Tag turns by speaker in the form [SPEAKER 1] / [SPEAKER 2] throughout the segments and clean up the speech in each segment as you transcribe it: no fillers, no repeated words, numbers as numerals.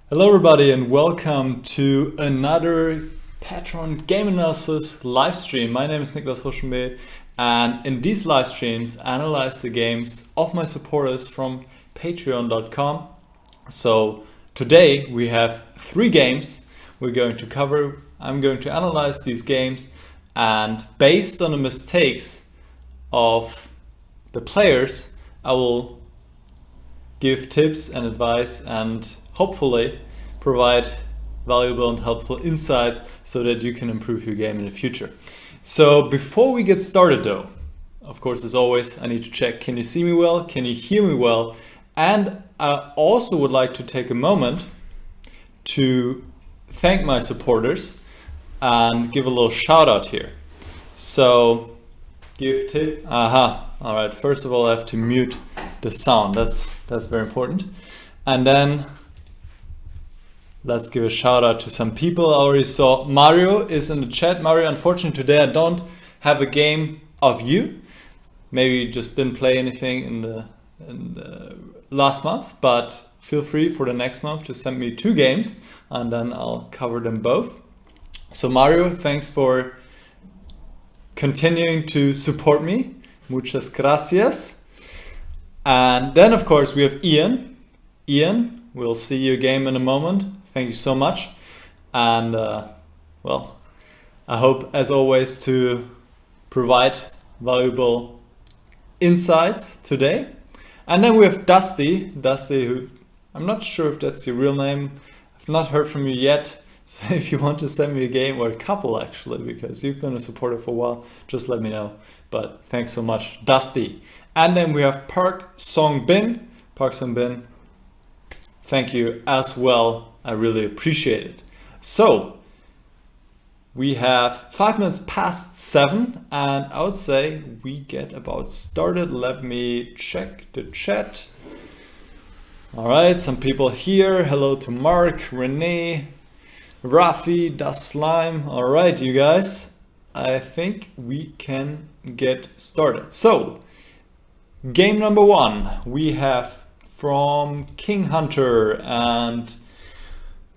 [SPEAKER 1] Hello everybody and welcome to another Patron game analysis live stream. My name is niclas.huschenbeth and in these live streams I analyze the games of my supporters from patreon.com. So today we have 3 games we're going to cover. I'm going to analyze these games and based on the mistakes of the players I will give tips and advice and hopefully provide valuable and helpful insights so that you can improve your game in the future. So before we get started though, of course as always I need to check, can you see me well, can you hear me well? And I also would like to take a moment to thank my supporters and give a little shout out here. So give tip, alright, first of all I have to mute the sound, that's very important. And then let's give a shout out to some people. I already saw Mario is in the chat. Mario, unfortunately today I don't have a game of you. Maybe you just didn't play anything in the last month, but feel free for the next month to send me 2 games and then I'll cover them both. So Mario, thanks for continuing to support me. Muchas gracias. And then of course we have Ian. Ian, we'll see your game in a moment. Thank you so much. And well, I hope as always to provide valuable insights today. And then we have Dusty, who I'm not sure if that's your real name. I've not heard from you yet. So if you want to send me a game, or a couple actually, because you've been a supporter for a while, just let me know. But thanks so much, Dusty. And then we have Park Song Bin. Park Song Bin, thank you as well. I really appreciate it. So we have 5 minutes past 7 and I would say we get about started. Let me check the chat. All right, some people here. Hello to Mark, Renee, Rafi, Das Slime. All right, you guys, I think we can get started. So game number 1 we have from King Hunter, and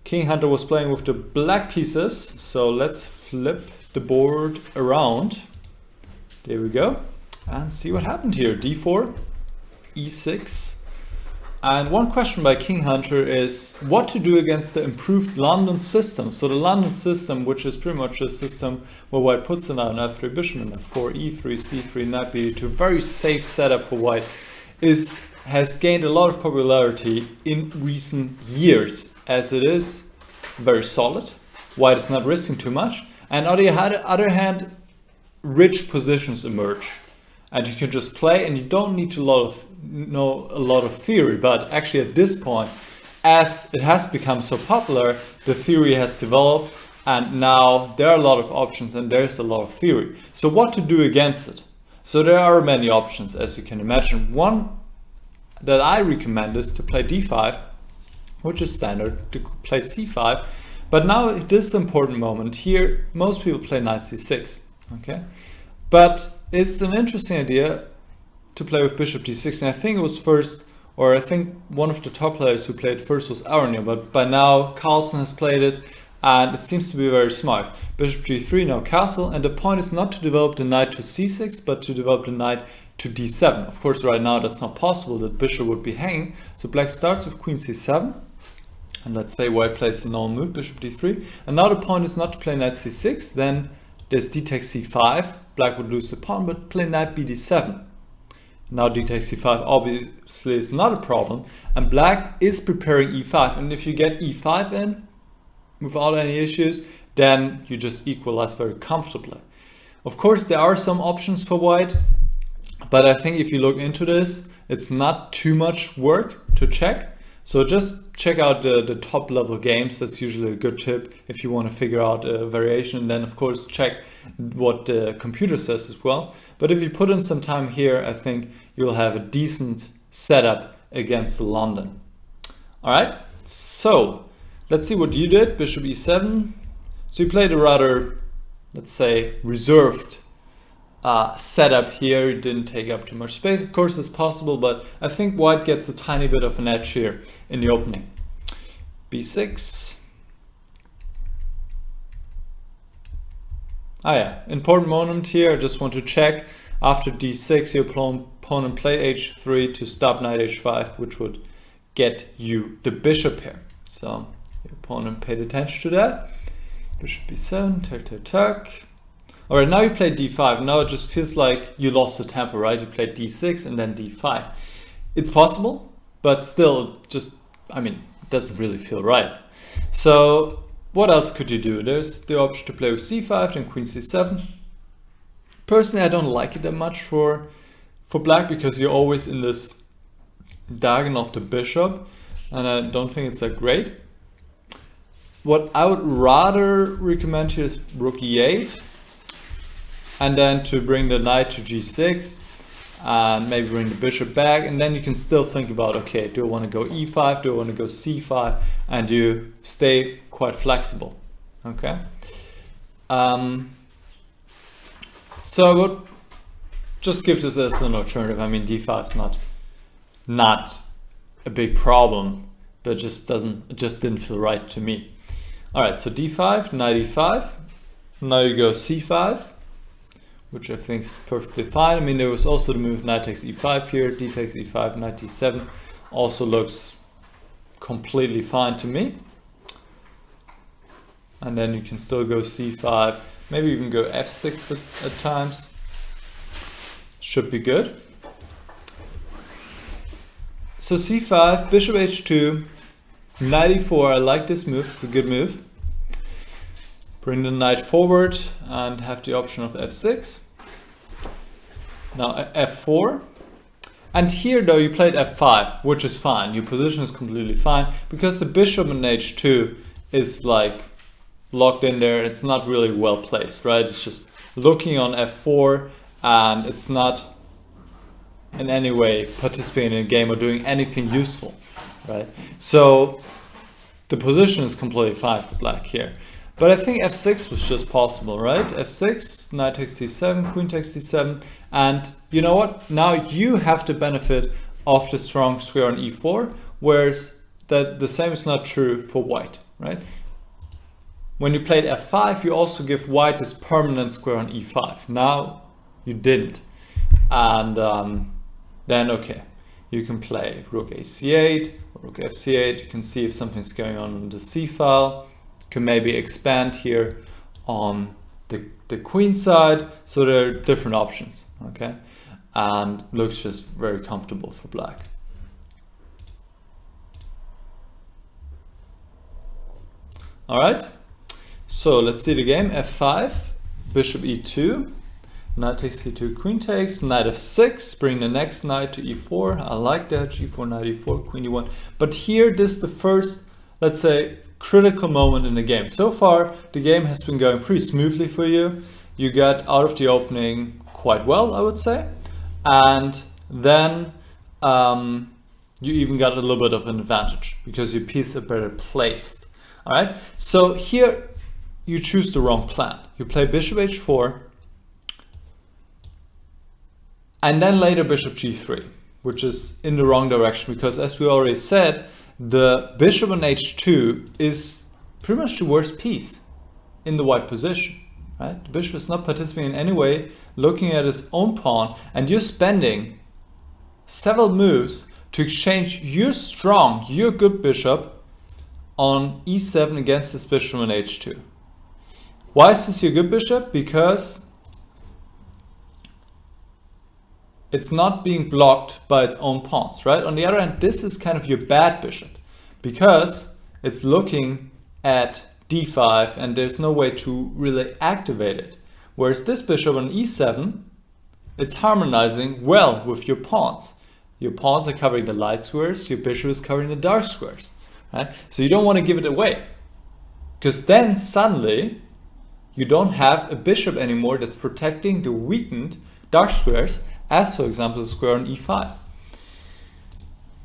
[SPEAKER 1] King Hunter was playing with the black pieces. So let's flip the board around. There we go. And see what happened here. D4, E6. And one question by King Hunter is what to do against the improved London system. So the London system, which is pretty much a system where white puts in an F3 bishop and F4, E3, C3, knight B2, very safe setup for white, has gained a lot of popularity in recent years, as it is very solid. White is not risking too much, and on the other hand, rich positions emerge, and you can just play, and you don't need to know a lot of theory. But actually, at this point, as it has become so popular, the theory has developed, and now there are a lot of options, and there's a lot of theory. So what to do against it? So there are many options, as you can imagine. One that I recommend is to play D5, which is standard, to play C5. But now this is the important moment. Here, most people play knight C6, okay? But it's an interesting idea to play with bishop D6. And I think it was first, or I think one of the top players who played first was Aronio, but by now Carlsen has played it, and it seems to be very smart. Bishop G3, now castle, and the point is not to develop the knight to C6, but to develop the knight to D7. Of course, right now that's not possible, that bishop would be hanging. So black starts with queen C7, and let's say white plays the normal move, bishop D3. And now the point is not to play knight C6, then there's d takes C5, black would lose the pawn, but play knight BD7. Now d takes C5 obviously is not a problem, and black is preparing E5, and if you get E5 in without any issues, then you just equalize very comfortably. Of course, there are some options for white, but I think if you look into this, it's not too much work to check. So just check out the top level games. That's usually a good tip if you want to figure out a variation. And then of course check what the computer says as well. But if you put in some time here, I think you'll have a decent setup against London. All right, so let's see what you did. Bishop E7. So you played a rather, let's say, reserved setup here. It didn't take up too much space. Of course it's possible, but I think white gets a tiny bit of an edge here in the opening. b6. Ah yeah, important moment here. I just want to check after d6 your opponent played h3 to stop knight h5, which would get you the bishop here. So your opponent paid attention to that. Bishop b7, tuck, tuck, tuck. All right, now you play d5. Now it just feels like you lost the tempo, right? You played d6 and then d5. It's possible, but still, just, I mean, it doesn't really feel right. So what else could you do? There's the option to play with c5, then queen c7. Personally, I don't like it that much for black because you're always in this diagonal of the bishop, and I don't think it's that great. What I would rather recommend here is rook e8, and then to bring the knight to g6, and maybe bring the bishop back, and then you can still think about, okay, do I want to go e5, do I want to go c5, and you stay quite flexible, okay? So I would just give this as an alternative. I mean, d5 is not a big problem, but it just didn't feel right to me. All right, so d5, knight e5. Now you go c5, which I think is perfectly fine. I mean, there was also the move knight takes e5 here, d takes e5, knight d7. Also looks completely fine to me. And then you can still go c5, maybe even go f6 at times. Should be good. So c5, bishop h2, knight e4. I like this move, it's a good move. Bring the knight forward and have the option of f6. Now f4. And here though you played f5, which is fine. Your position is completely fine because the bishop in h2 is like locked in there. It's not really well placed, right? It's just looking on f4 and it's not in any way participating in a game or doing anything useful, right? So the position is completely fine for black here. But I think f6 was just possible, right? f6, knight takes d7, queen takes d7, and you know what? Now you have the benefit of the strong square on e4, whereas the same is not true for white, right? When you played f5, you also give white this permanent square on e5. Now you didn't. And then, okay, you can play rook ac8, or rook fc8. You can see if something's going on in the c file. You can maybe expand here on the queen side. So there are different options, okay? And looks just very comfortable for black. All right. So let's see the game. f5, bishop e2, knight takes c2, queen takes, knight f6, bring the next knight to e4. I like that, g4, knight e4, queen e1. But here, this is the first, let's say, critical moment in the game. So far, the game has been going pretty smoothly for you. You got out of the opening quite well, I would say. And then you even got a little bit of an advantage because your pieces are better placed. All right, so here, you choose the wrong plan. You play bishop h4 and then later bishop g3, which is in the wrong direction because as we already said, the bishop on h2 is pretty much the worst piece in the white position, right? The bishop is not participating in any way, looking at his own pawn, and you're spending several moves to exchange your good bishop on e7 against this bishop on h2. Why is this your good bishop? Because it's not being blocked by its own pawns, right? On the other hand, this is kind of your bad bishop because it's looking at d5 and there's no way to really activate it. Whereas this bishop on e7, it's harmonizing well with your pawns. Your pawns are covering the light squares, your bishop is covering the dark squares, right? So you don't want to give it away because then suddenly you don't have a bishop anymore that's protecting the weakened dark squares, as for example the square on e5.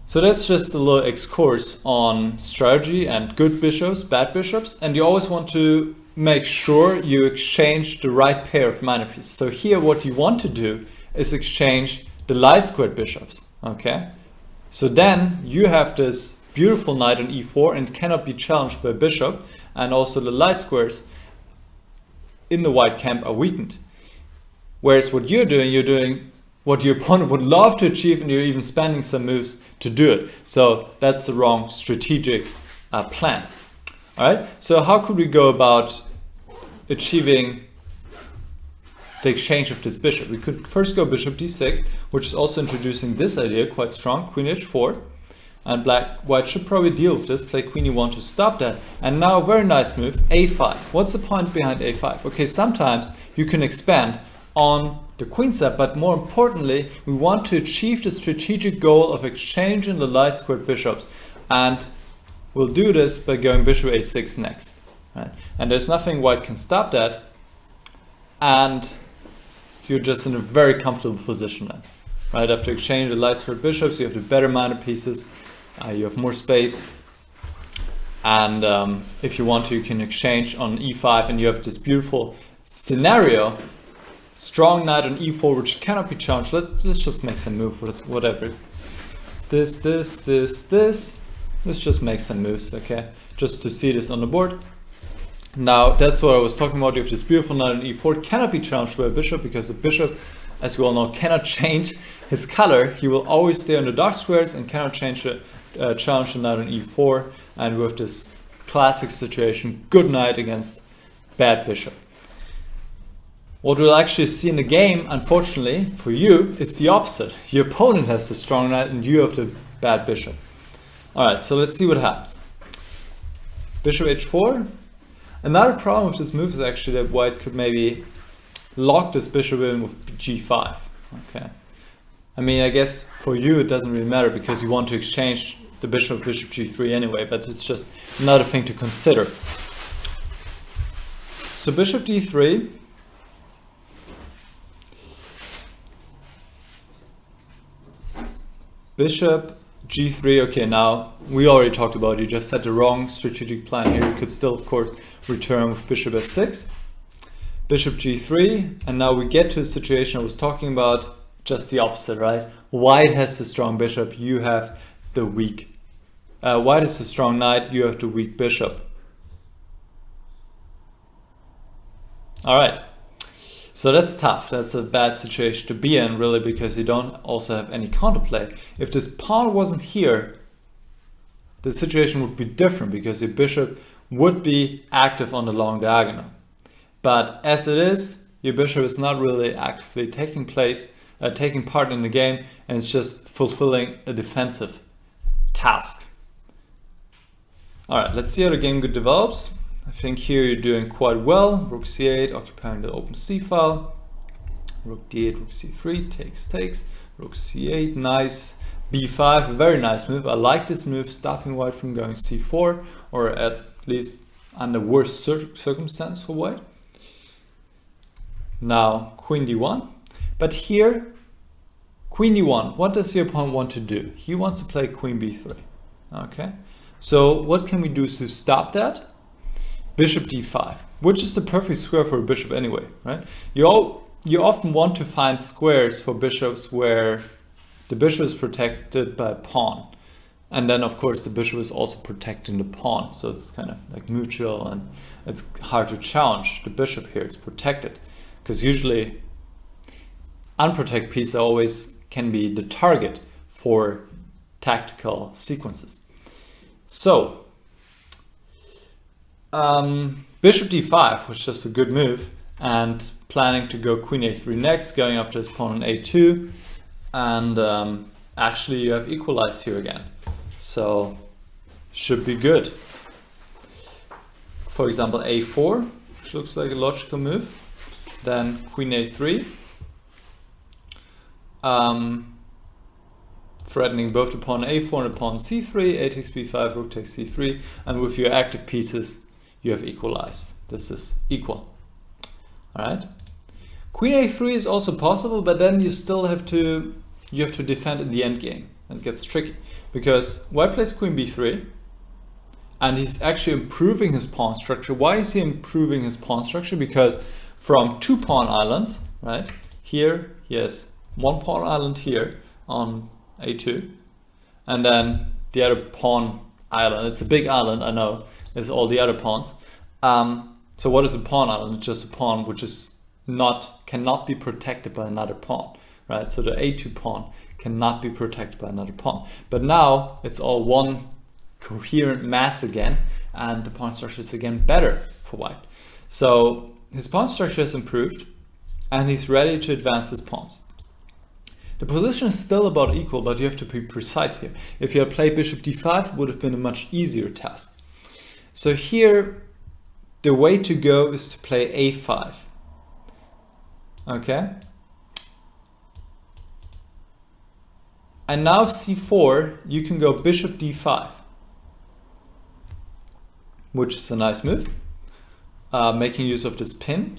[SPEAKER 1] So that's just a little excursus on strategy and good bishops, bad bishops, and you always want to make sure you exchange the right pair of minor pieces. So here what you want to do is exchange the light squared bishops, okay? So then you have this beautiful knight on e4 and cannot be challenged by bishop, and also the light squares in the white camp are weakened. Whereas what you're doing what your opponent would love to achieve, and you're even spending some moves to do it. So that's the wrong strategic plan. All right, so how could we go about achieving the exchange of this bishop? We could first go bishop d6, which is also introducing this idea, quite strong, queen h4. And white should probably deal with this, play queen e1 to stop that. And now a very nice move, a5. What's the point behind a5? Okay, sometimes you can expand on the queen side, but more importantly, we want to achieve the strategic goal of exchanging the light squared bishops. And we'll do this by going bishop a6 next. Right? And there's nothing white can stop that. And you're just in a very comfortable position then. Right? After exchanging the light squared bishops, you have the better minor pieces. You have more space, and if you want to, you can exchange on e5, and you have this beautiful scenario. Strong knight on e4, which cannot be challenged. Let's just make some moves, whatever. This. Let's just make some moves, okay? Just to see this on the board. Now, that's what I was talking about. You have this beautiful knight on e4, cannot be challenged by a bishop, because a bishop, as we all know, cannot change his color. He will always stay on the dark squares and cannot change the challenge the knight on e4, and with this classic situation, good knight against bad bishop. What we'll actually see in the game, unfortunately for you, is the opposite. Your opponent has the strong knight and you have the bad bishop. Alright, so let's see what happens. Bishop h4. Another problem with this move is actually that white could maybe lock this bishop in with g5. Okay. I mean, I guess for you it doesn't really matter because you want to exchange the bishop g3 anyway, but it's just another thing to consider. So bishop d3. Bishop g3. Okay, now we already talked about it. You just had the wrong strategic plan here. You could still, of course, return with bishop f6. Bishop g3, and now we get to a situation I was talking about, just the opposite, right? White has the strong bishop, you have the weak. White has the strong knight, you have the weak bishop. All right, so that's tough. That's a bad situation to be in, really, because you don't also have any counterplay. If this pawn wasn't here, the situation would be different because your bishop would be active on the long diagonal. But as it is, your bishop is not really actively taking part in the game, and it's just fulfilling a defensive task. All right, let's see how the game develops. I think here you're doing quite well. Rook c8, occupying the open c file. Rook d8, rook c3, takes. Rook c8, nice. b5, a very nice move. I like this move, stopping white from going c4, or at least under worst circumstance for white. Now queen d1, but here queen d1, what does your opponent want to do? He wants to play queen b3. Okay, so what can we do to stop that? Bishop d5, which is the perfect square for a bishop anyway, right? You often want to find squares for bishops where the bishop is protected by a pawn, and then of course the bishop is also protecting the pawn, so it's kind of like mutual, and it's hard to challenge the bishop here. It's protected. Because usually unprotected pieces always can be the target for tactical sequences. So bishop d5 was just a good move, and planning to go queen a3 next, going after his pawn on a2, and actually you have equalized here again, so should be good. For example, a4, which looks like a logical move. Then queen a3, threatening both the pawn a4 and the pawn c3, a takes b5, rook takes c3, and with your active pieces you have equalized. This is equal. All right. Queen a3 is also possible, but then you still have to defend in the endgame. It gets tricky because white plays queen b3, and he's actually improving his pawn structure. Why is he improving his pawn structure? Because from two pawn islands, right? Here he has one pawn island here on a2, and then the other pawn island. It's a big island, I know. There's all the other pawns. So what is a pawn island? It's just a pawn which is cannot be protected by another pawn, right? So the A2 pawn cannot be protected by another pawn. But now it's all one coherent mass again, and the pawn structure is again better for white. So his pawn structure has improved, and he's ready to advance his pawns. The position is still about equal, but you have to be precise here. If you had played bishop d5, it would have been a much easier task. So here, the way to go is to play a5. Okay? And now if c4, you can go bishop d5, which is a nice move, making use of this pin,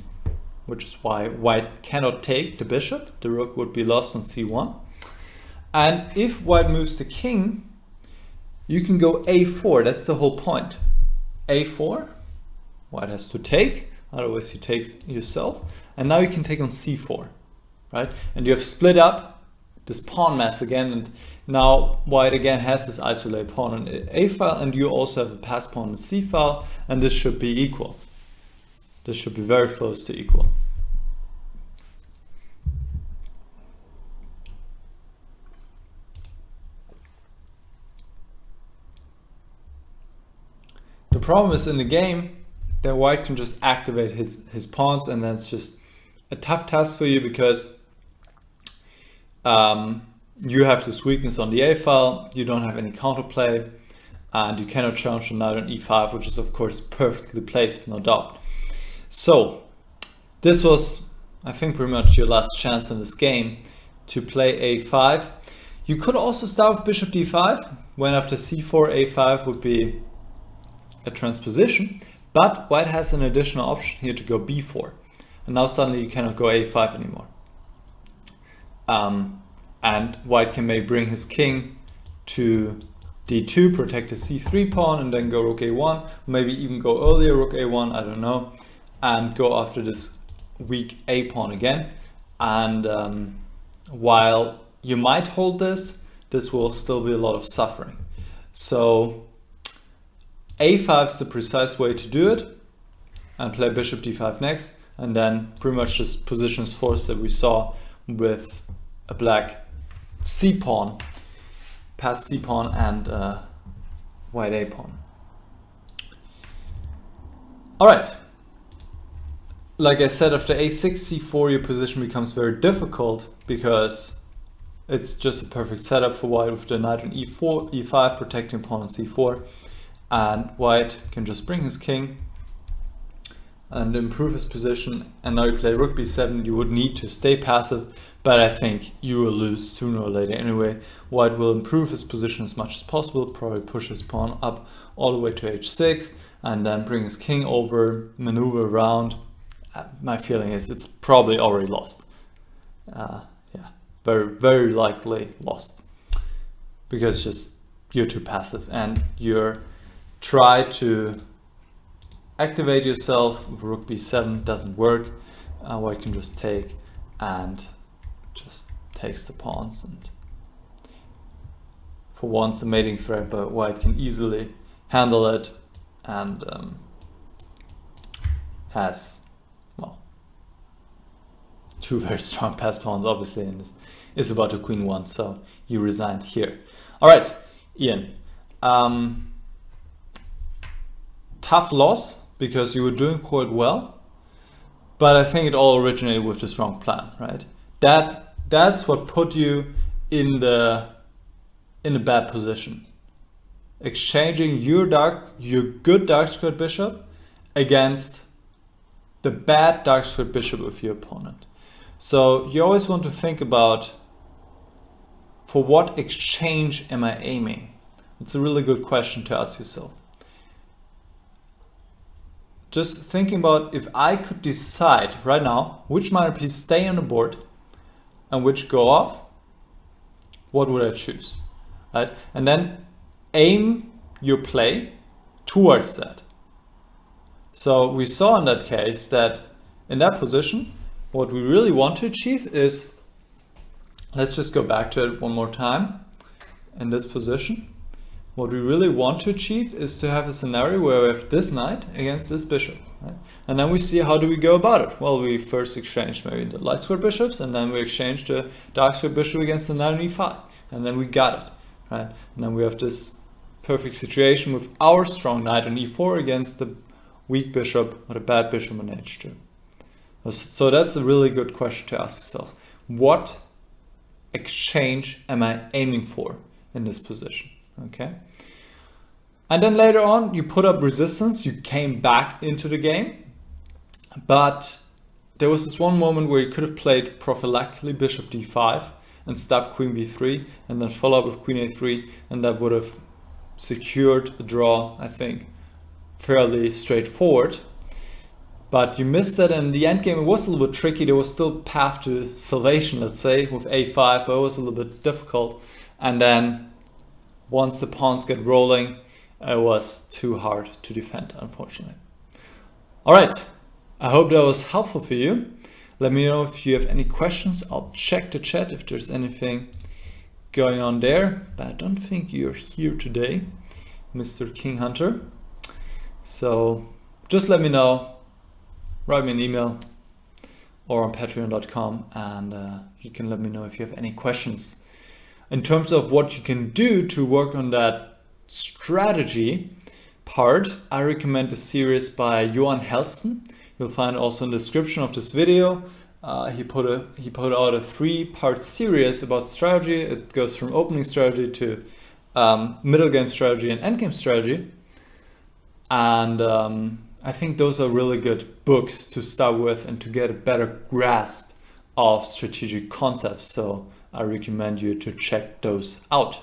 [SPEAKER 1] which is why white cannot take the bishop. The rook would be lost on c1. And if white moves the king, you can go a4. That's the whole point. a4, white has to take, otherwise he takes yourself. And now you can take on c4, right? And you have split up this pawn mass again, and now white again has this isolated pawn on a file, and you also have a pass pawn on c file, and this should be equal. This should be very close to equal. The problem is in the game that white can just activate his pawns, and that's just a tough task for you because you have this weakness on the a file, you don't have any counterplay, and you cannot challenge the knight on e5, which is of course perfectly placed, no doubt. So this was, I think, pretty much your last chance in this game to play a5. You could also start with bishop d5, when after c4, a5 would be a transposition, but white has an additional option here to go b4. And now suddenly you cannot go a5 anymore. And white can maybe bring his king to d2, protect the c3 pawn, and then go rook a1, maybe even go earlier rook a1, I don't know, and go after this weak a pawn again. And while you might hold this, this will still be a lot of suffering. So a5 is the precise way to do it, and play bishop d5 next, and then pretty much this position is forced that we saw with a black c pawn, past c pawn, and white a pawn. All right. Like I said, after a6, c4, your position becomes very difficult because it's just a perfect setup for white with the knight on e4, e5, protecting pawn on c4, and white can just bring his king and improve his position. And now you play rook b7. You would need to stay passive, but I think you will lose sooner or later anyway. White will improve his position as much as possible, probably push his pawn up all the way to h6, and then bring his king over, maneuver around. My feeling is it's probably already lost. Yeah, very, very likely lost, because just you're too passive, and you're try to activate yourself with rook b7, doesn't work. White can just take and just takes the pawns, and for once a mating threat, but white can easily handle it, and has, well, two very strong pass pawns obviously, and this is about to queen one, so you resigned here. All right, Ian. Tough loss, because you were doing quite well, but I think it all originated with this wrong plan, right? That's what put you in a bad position. Exchanging your good dark squared bishop against the bad dark squared bishop of your opponent. So you always want to think about, for what exchange am I aiming? It's a really good question to ask yourself. Just thinking about, if I could decide right now which minor piece stay on the board and which go off, what would I choose, right? And then aim your play towards that. So we saw in that case that in that position, what we really want to achieve is, let's just go back to it one more time. In this position, what we really want to achieve is to have a scenario where we have this knight against this bishop. Right? And then we see how do we go about it. Well, we first exchange maybe the light square bishops, and then we exchange the dark square bishop against the knight on e5. And then we got it. Right? And then we have this perfect situation with our strong knight on e4 against the weak bishop or the bad bishop on h2. So that's a really good question to ask yourself. What exchange am I aiming for in this position? Okay. And then later on, you put up resistance, you came back into the game, but there was this one moment where you could have played prophylactically bishop d5 and stopped queen b3 and then follow up with queen a3, and that would have secured a draw, I think, fairly straightforward. But you missed that, and in the endgame it was a little bit tricky. There was still path to salvation, let's say, with a5, but it was a little bit difficult. And then once the pawns get rolling, it was too hard to defend, unfortunately. All right, I hope that was helpful for you. Let me know if you have any questions. I'll check the chat if there's anything going on there, but I don't think you're here today, Mr. King Hunter. So just let me know. Write me an email or on patreon.com, and you can let me know if you have any questions. In terms of what you can do to work on that strategy part, I recommend a series by Johan Helston. You'll find it also in the description of this video. He put out a 3-part series about strategy. It goes from opening strategy to middle game strategy and end game strategy. And I think those are really good books to start with and to get a better grasp of strategic concepts. So I recommend you to check those out.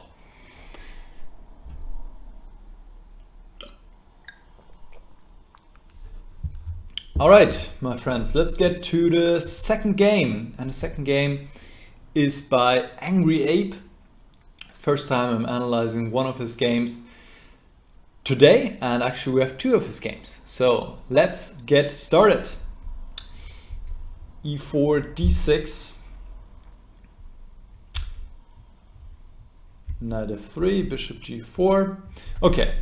[SPEAKER 1] All right, my friends, let's get to the second game. And the second game is by Angry Ape. First time I'm analyzing one of his games today, and actually we have 2 of his games. So let's get started. e4, d6, knight f3, bishop g4. Okay,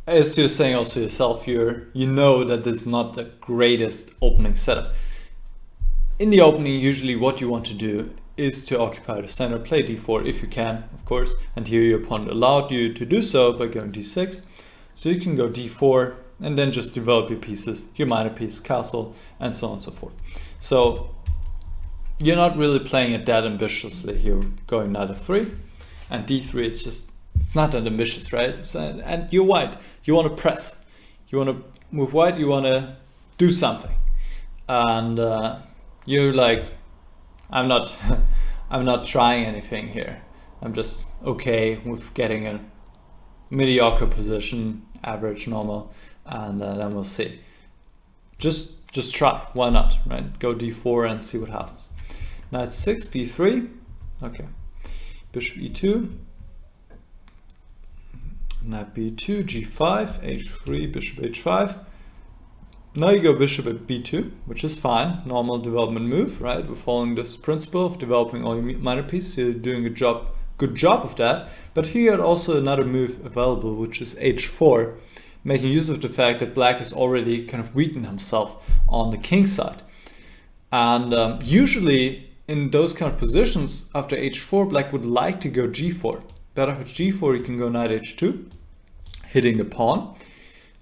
[SPEAKER 1] as you're saying also yourself, you know that this is not the greatest opening setup. In the opening, usually what you want to do is to occupy the center, play d4 if you can, of course, and here your opponent allowed you to do so by going d6. So you can go d4 and then just develop your pieces, your minor piece, castle, and so on and so forth. So you're not really playing it that ambitiously here, going knight f3, and d3 is just not that ambitious, right? So, and you're white, you want to press, you want to move white, you want to do something, and you're like, I'm not trying anything here. I'm just okay with getting a mediocre position, average, normal, and then we'll see. Just try. Why not? Right? Go d4 and see what happens. Knight 6, b3. Okay. Bishop e2. Knight b2, g5, h3, bishop h5. Now you go bishop at b2, which is fine, normal development move, right? We're following this principle of developing all your minor pieces. You're doing a good job of that. But here you had also another move available, which is h4, making use of the fact that black has already kind of weakened himself on the king side. And usually in those kind of positions, after h4, black would like to go g4. But after g4, you can go knight h2, hitting the pawn.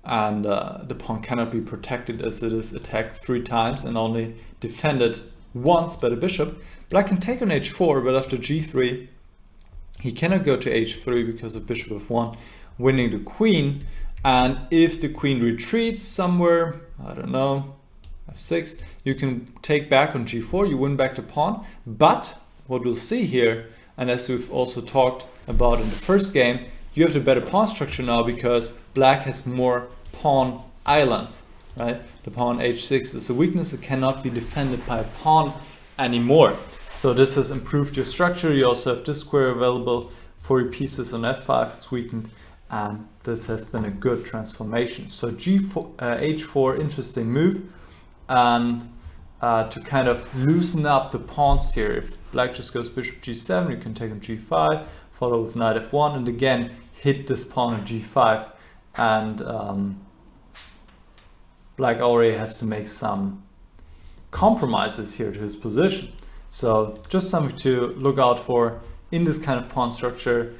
[SPEAKER 1] And the pawn cannot be protected as it is attacked 3 times and only defended once by the bishop. Black can take on h4, but after g3 he cannot go to h3 because of bishop f1 winning the queen. And if the queen retreats somewhere, I don't know, f6, you can take back on g4, you win back the pawn. But what we'll see here, and as we've also talked about in the first game, you have the better pawn structure now because black has more pawn islands, right? The pawn h6 is a weakness. It cannot be defended by a pawn anymore. So this has improved your structure. You also have this square available for your pieces on f5. It's weakened, and this has been a good transformation. So g4, h4, interesting move, and to kind of loosen up the pawns here. If black just goes bishop g7, you can take on g5, follow with knight f1, and again hit this pawn on g5, and black already has to make some compromises here to his position. So just something to look out for in this kind of pawn structure.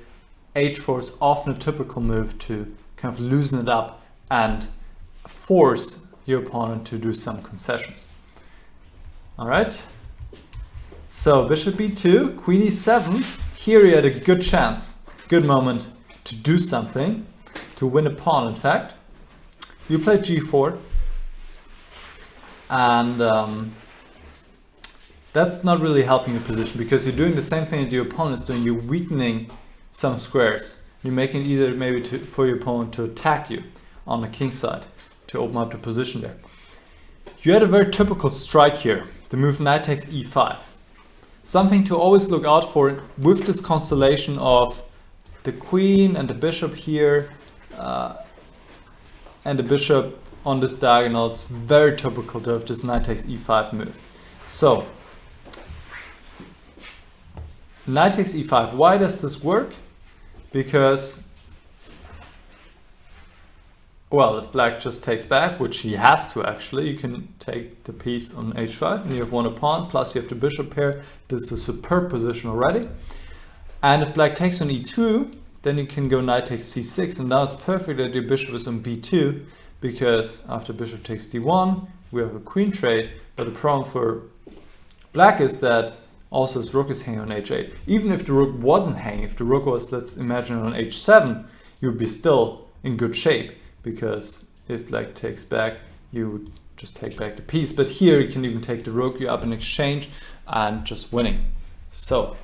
[SPEAKER 1] h4 is often a typical move to kind of loosen it up and force your opponent to do some concessions. All right, so bishop b2, queen e7. Here you had a good chance, good moment to do something, to win a pawn in fact. You played g4, and that's not really helping your position, because you're doing the same thing that your opponent is doing. You're weakening some squares. You're making it easier maybe for your opponent to attack you on the king side, to open up the position there. You had a very typical strike here, the move knight takes e5. Something to always look out for with this constellation of the queen and the bishop here, and the bishop on this diagonal. It's very typical to have this knight takes e5 move. So knight takes e5. Why does this work? Because, well, if black just takes back, which he has to actually, you can take the piece on h5 and you have won a pawn, plus you have the bishop pair. This is a superb position already. And if black takes on e2, then you can go knight takes c6, and now it's perfect that your bishop is on b2, because after bishop takes d1, we have a queen trade. But the problem for black is that also his rook is hanging on h8. Even if the rook wasn't hanging, if the rook was, let's imagine, on h7, you would be still in good shape, because if black takes back, you would just take back the piece. But here you can even take the rook, you're up in exchange and just winning. So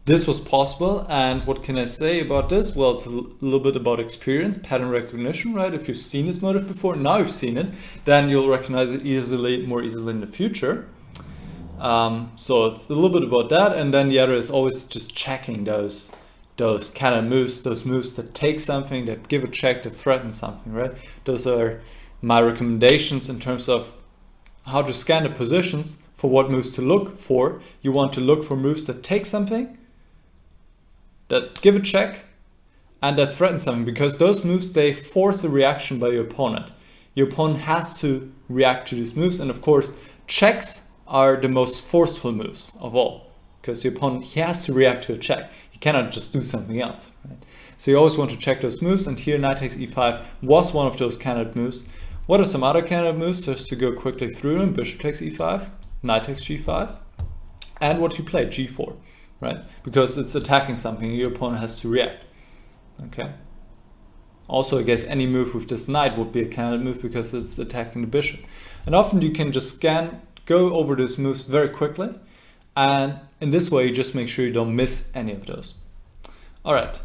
[SPEAKER 1] this was possible, and what can I say about this? Well, it's a little bit about experience, pattern recognition, right? If you've seen this motive before, now you've seen it, then you'll recognize it more easily in the future. So it's a little bit about that, and then the other is always just checking those kind of moves, those moves that take something, that give a check, that threaten something, right? Those are my recommendations in terms of how to scan the positions for what moves to look for. You want to look for moves that take something, that give a check, and that threaten something, because those moves, they force a reaction by your opponent. Your opponent has to react to these moves, and of course checks are the most forceful moves of all, because your opponent, he has to react to a check. He cannot just do something else, right? So you always want to check those moves, and here knight takes e5 was one of those candidate moves. What are some other candidate moves, just to go quickly through them? Bishop takes e5, knight takes g5, and what you play, g4. Right? Because it's attacking something, your opponent has to react. Okay. Also, I guess any move with this knight would be a candidate move, because it's attacking the bishop. And often you can just go over these moves very quickly, and in this way you just make sure you don't miss any of those. All right.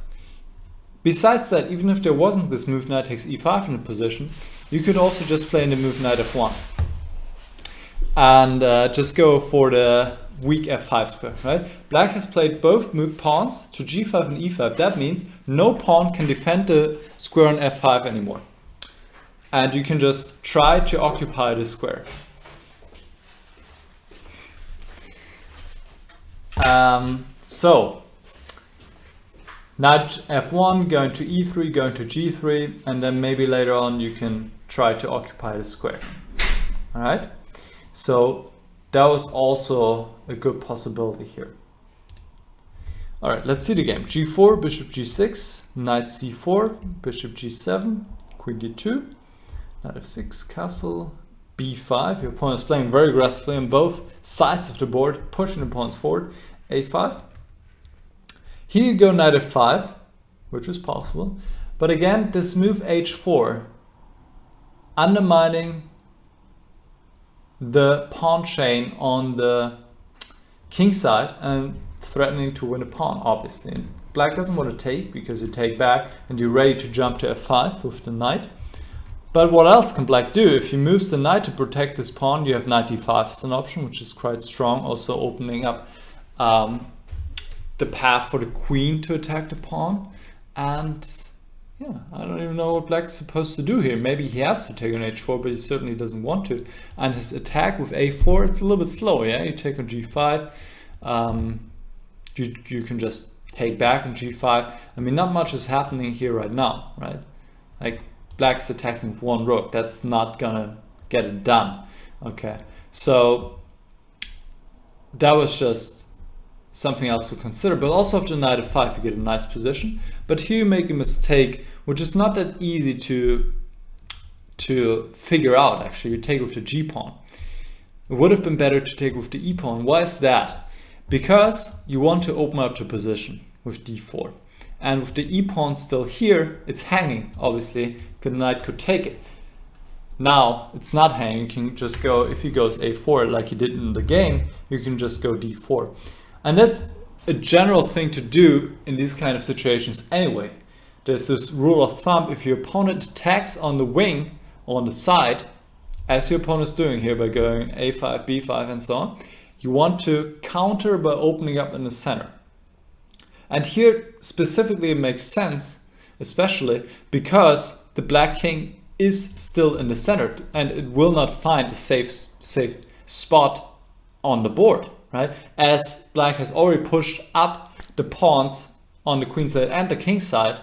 [SPEAKER 1] Besides that, even if there wasn't this move knight takes e5 in the position, you could also just play in the move knight f1 and just go for the weak f5 square, right? Black has played both pawns to g5 and e5. That means no pawn can defend the square on f5 anymore. And you can just try to occupy the square. So, knight f1, going to e3, going to g3, and then maybe later on you can try to occupy the square. All right? So that was also a good possibility here. All right, let's see the game. g4, bishop g6, knight c4, bishop g7, queen d2, knight f6, castle, b5. Your opponent is playing very aggressively on both sides of the board, pushing the pawns forward, a5. Here you go knight f5, which is possible. But again, this move h4, undermining the pawn chain on the king side and threatening to win a pawn, obviously. And black doesn't want to take, because you take back and you're ready to jump to f5 with the knight. But what else can black do? If he moves the knight to protect his pawn, you have knight d5 as an option, which is quite strong, also opening up the path for the queen to attack the pawn. And yeah, I don't even know what black's supposed to do here. Maybe he has to take on h4, but he certainly doesn't want to. And his attack with a4, it's a little bit slow, yeah? You take on g5. you can just take back on g5. I mean, not much is happening here right now, right? Like black's attacking with one rook. That's not gonna get it done. Okay, so that was just something else to consider. But also after knight f5 you get a nice position. But here you make a mistake, which is not that easy to figure out. Actually, you take with the g pawn. It would have been better to take with the e pawn. Why is that? Because you want to open up the position with d4. And with the e pawn still here, it's hanging, obviously. The knight could take it. Now it's not hanging. You can just go, if he goes a4 like he did in the game, you can just go d4. And that's a general thing to do in these kind of situations anyway. There's this rule of thumb: if your opponent attacks on the wing or on the side, as your opponent is doing here by going a5, b5 and so on, you want to counter by opening up in the center. And here specifically it makes sense, especially because the black king is still in the center and it will not find a safe spot on the board, right? As black has already pushed up the pawns on the queen side and the king side,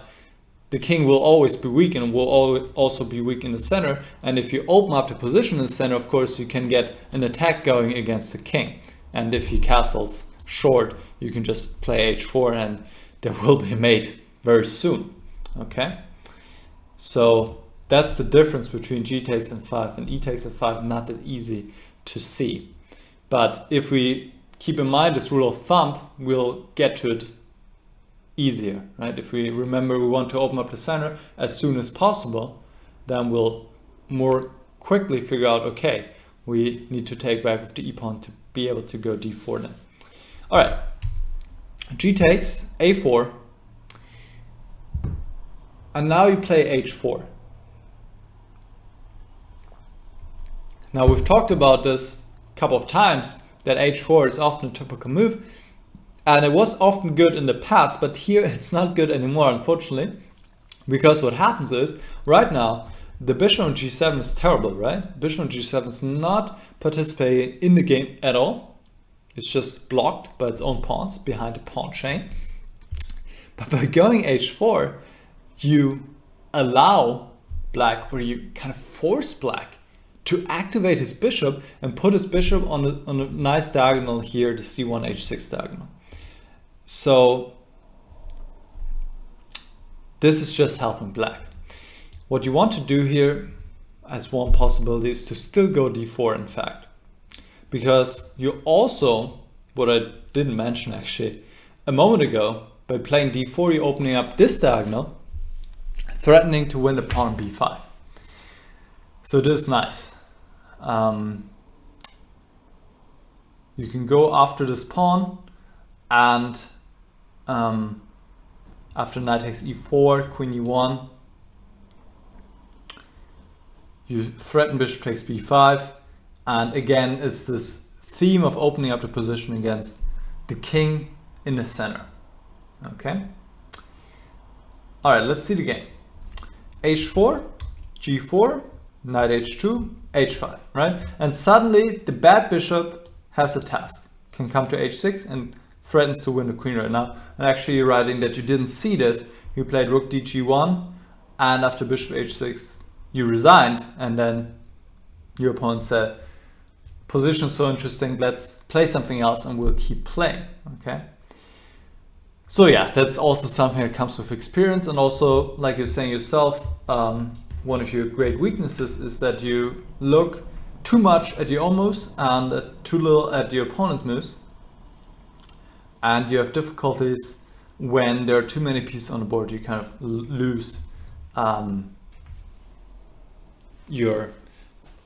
[SPEAKER 1] the king will always be weak and will also be weak in the center. And if you open up the position in the center, of course, you can get an attack going against the king. And if he castles short, you can just play h4 and there will be a mate very soon. Okay, so that's the difference between g takes f5 and e takes f5. Not that easy to see, but if we keep in mind this rule of thumb, we'll get to it easier, right? If we remember we want to open up the center as soon as possible, then we'll more quickly figure out, okay, we need to take back with the e pawn to be able to go d4 then. All right, g takes a4, and now you play h4. Now we've talked about this a couple of times, that h4 is often a typical move, and it was often good in the past, but here it's not good anymore, unfortunately, because what happens is, right now, the bishop on g7 is terrible, right? Bishop on g7 is not participating in the game at all. It's just blocked by its own pawns behind the pawn chain. But by going h4, you allow black, or you kind of force black to activate his bishop and put his bishop on a nice diagonal here, the c1 h6 diagonal. So this is just helping black. What you want to do here as one possibility is to still go d4, in fact, because you also, what I didn't mention actually a moment ago, by playing d4 you're opening up this diagonal, threatening to win the pawn on b5. So this is nice. You can go after this pawn, and after knight takes e4, queen e1, you threaten bishop takes b5, and again it's this theme of opening up the position against the king in the center. Okay. All right, let's see the game. h4, g4, knight h2, h5, right? And suddenly the bad bishop has a task, can come to h6 and threatens to win the queen right now. And actually you're writing that you didn't see this. You played rook dg1, and after bishop h6 you resigned, and then your opponent said, position is so interesting, let's play something else and we'll keep playing. Okay. So yeah, that's also something that comes with experience, and also, like you're saying yourself, one of your great weaknesses is that you look too much at your own moves and too little at your opponent's moves, and you have difficulties when there are too many pieces on the board. You kind of lose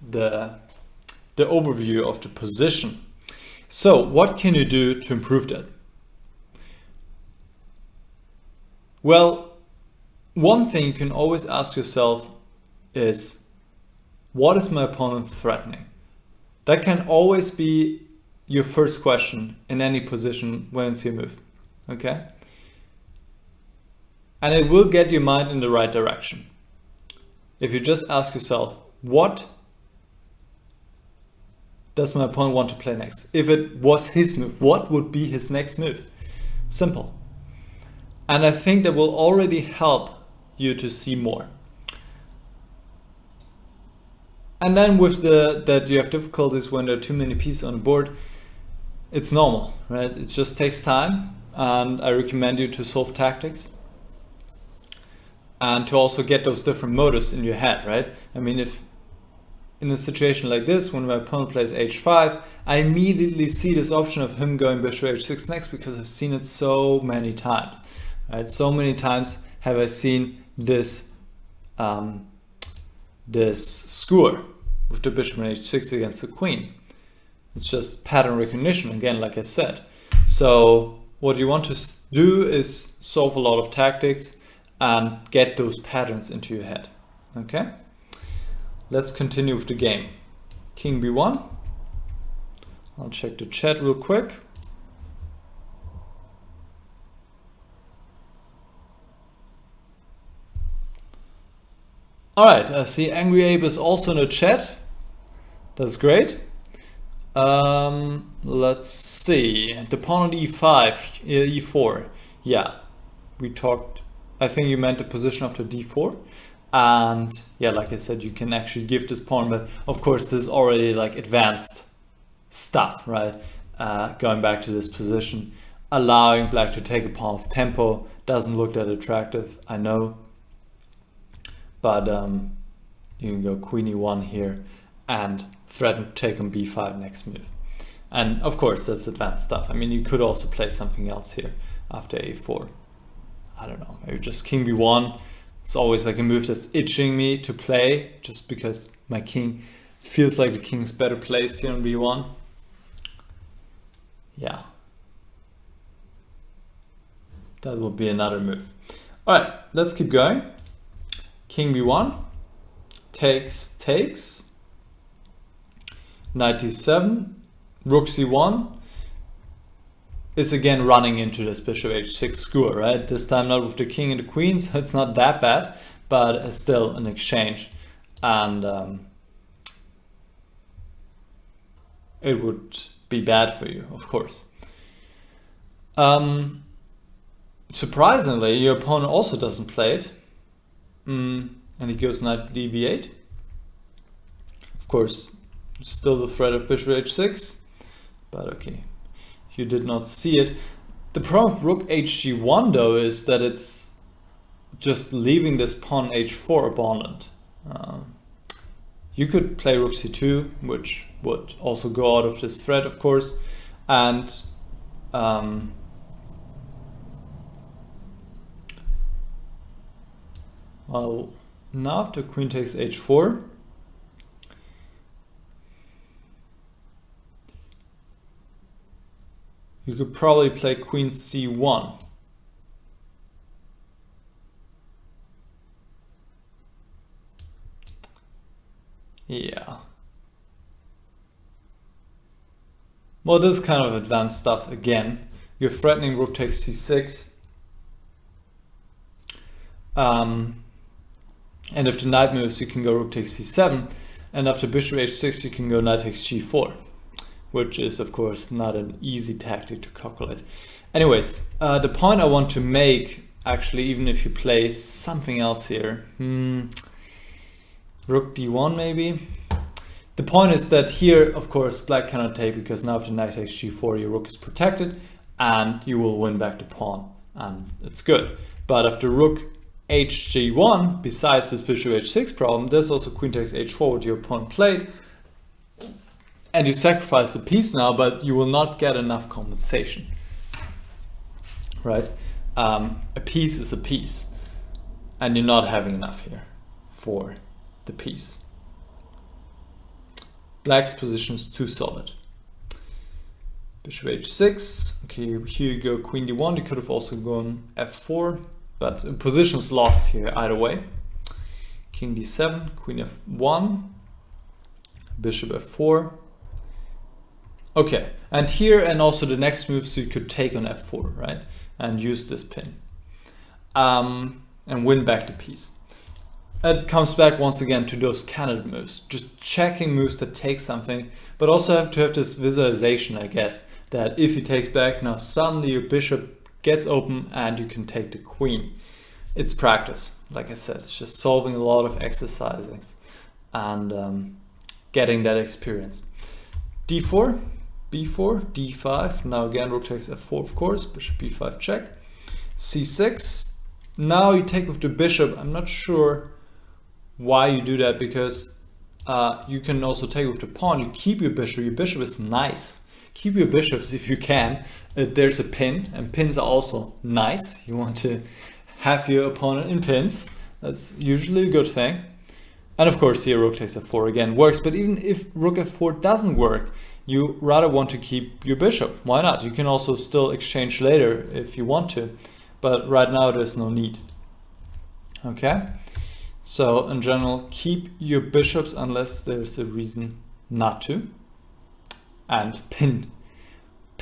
[SPEAKER 1] the overview of the position. So what can you do to improve that? Well, one thing you can always ask yourself is, what is my opponent threatening? That can always be your first question in any position when it's your move. Okay? And it will get your mind in the right direction. If you just ask yourself, what does my opponent want to play next? If it was his move, what would be his next move? Simple. And I think that will already help you to see more. And then with that you have difficulties when there are too many pieces on the board, it's normal, right? It just takes time, and I recommend you to solve tactics and to also get those different motives in your head, right? I mean, if in a situation like this, when my opponent plays h5, I immediately see this option of him going bishop h6 next, because I've seen it so many times, right? So many times have I seen this this skewer with the bishop on h6 against the queen. It's just pattern recognition again, like I said. So what you want to do is solve a lot of tactics and get those patterns into your head. Okay, let's continue with the game. King b1. I'll check the chat real quick. All right, I see Angry Ape is also in the chat. That's great. Let's see. The pawn on e5, e4. Yeah, we talked. I think you meant the position after d4. And yeah, like I said, you can actually give this pawn, but of course this is already like advanced stuff, right? Going back to this position, allowing black to take a pawn of tempo doesn't look that attractive, I know. But you can go queen e1 here and threaten to take on b5 next move. And of course, that's advanced stuff. I mean, you could also play something else here after a4. I don't know, maybe just king b1. It's always like a move that's itching me to play, just because my king feels like the king's better placed here on b1. Yeah. That would be another move. All right, let's keep going. King b1, takes, knight d7, rook c1 is again running into this bishop h6 skewer, right? This time not with the king and the queen, so it's not that bad, but it's still an exchange, and it would be bad for you, of course. Surprisingly, your opponent also doesn't play it. And he goes knight db8. Of course, still the threat of bishop h6, but okay, you did not see it. The problem with rook hg1 though is that it's just leaving this pawn h4 abandoned. You could play rook c2, which would also go out of this threat, of course, and well, now after queen takes h4, you could probably play queen c1. Yeah. Well, this is kind of advanced stuff again. You're threatening rook takes c6. And if the knight moves, you can go rook takes c7, and after bishop h6 you can go knight takes g4, which is of course not an easy tactic to calculate. Anyways, the point I want to make, actually, even if you play something else here, rook d1 maybe. The point is that here, of course, black cannot take, because now after knight takes g4 your rook is protected and you will win back the pawn, and it's good. But after rook hg1, besides this bishop h6 problem, there's also queen takes h4 what your opponent played, and you sacrifice the piece now, but you will not get enough compensation, right? A piece is a piece, and you're not having enough here for the piece. Black's position is too solid. Bishop h6, okay, here you go queen d1, you could have also gone f4, but position's lost here either way. King d7, queen f1, bishop f4. Okay, and here and also the next move, so you could take on f4, right? And use this pin. And win back the piece. It comes back once again to those candidate moves, just checking moves that take something, but also have to have this visualization, I guess, that if he takes back, now suddenly your bishop gets open and you can take the queen. It's practice, like I said. It's just solving a lot of exercises and getting that experience. d4, b4, d5. Now again, rook takes f4, of course. Bishop b5 check. c6. Now you take with the bishop. I'm not sure why you do that, because you can also take with the pawn. You keep your bishop. Your bishop is nice. Keep your bishops if you can. There's a pin, and pins are also nice. You want to have your opponent in pins. That's usually a good thing. And of course here rook takes f4 again works, but even if rook f4 doesn't work, you rather want to keep your bishop. Why not? You can also still exchange later if you want to, but right now there's no need. Okay, so in general, keep your bishops unless there's a reason not to, and pin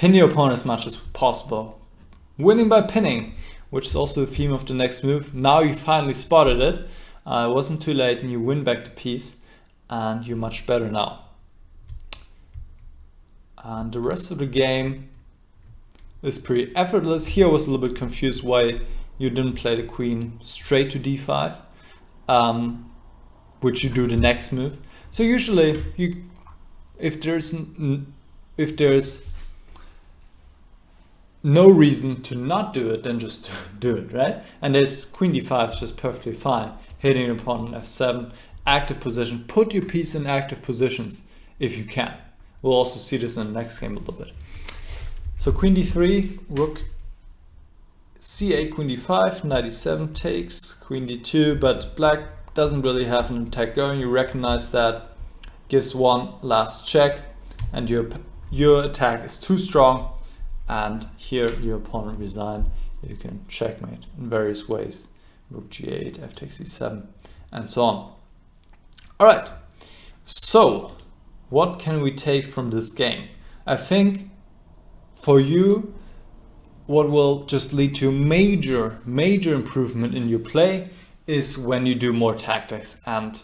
[SPEAKER 1] your opponent as much as possible. Winning by pinning, which is also the theme of the next move. Now you finally spotted it. It wasn't too late, and you win back the piece, and you're much better now. And the rest of the game is pretty effortless. Here I was a little bit confused why you didn't play the queen straight to d5, which you do the next move. So usually, if there's no reason to not do it, then just do it, right? And this queen d5 is just perfectly fine. Hitting your opponent f7, active position. Put your piece in active positions if you can. We'll also see this in the next game a little bit. So queen d3, rook c8, queen d5, knight e7 takes, queen d2, but black doesn't really have an attack going. You recognize that, gives one last check, and your attack is too strong, and here your opponent resign. You can checkmate in various ways. Rook g8, f takes e7, and so on. All right, so what can we take from this game? I think for you, what will just lead to major improvement in your play is when you do more tactics and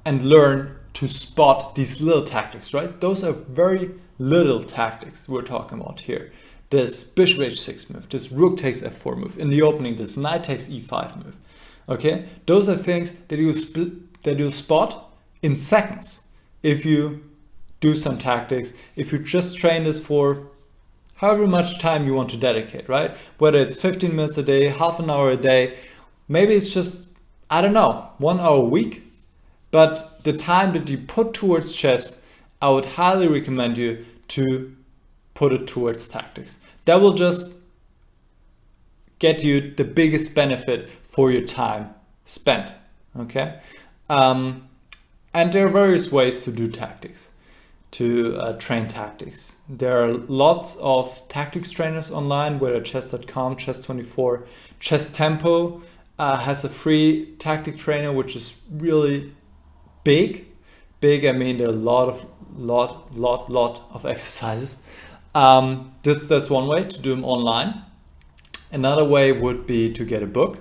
[SPEAKER 1] learn to spot these little tactics, right? Those are very little tactics we're talking about here. This bishop h6 move, this rook takes f4 move, in the opening this knight takes e5 move. Okay, those are things that you'll spot in seconds if you do some tactics, if you just train this for however much time you want to dedicate, right? Whether it's 15 minutes a day, half an hour a day, maybe it's just, I don't know, 1 hour a week. But the time that you put towards chess, I would highly recommend you to put it towards tactics. That will just get you the biggest benefit for your time spent, okay? And there are various ways to do tactics, to train tactics. There are lots of tactics trainers online, whether chess.com, chess24, Chess Tempo has a free tactic trainer, which is really big. I mean, there are a lot of exercises. That's one way to do them online. Another way would be to get a book.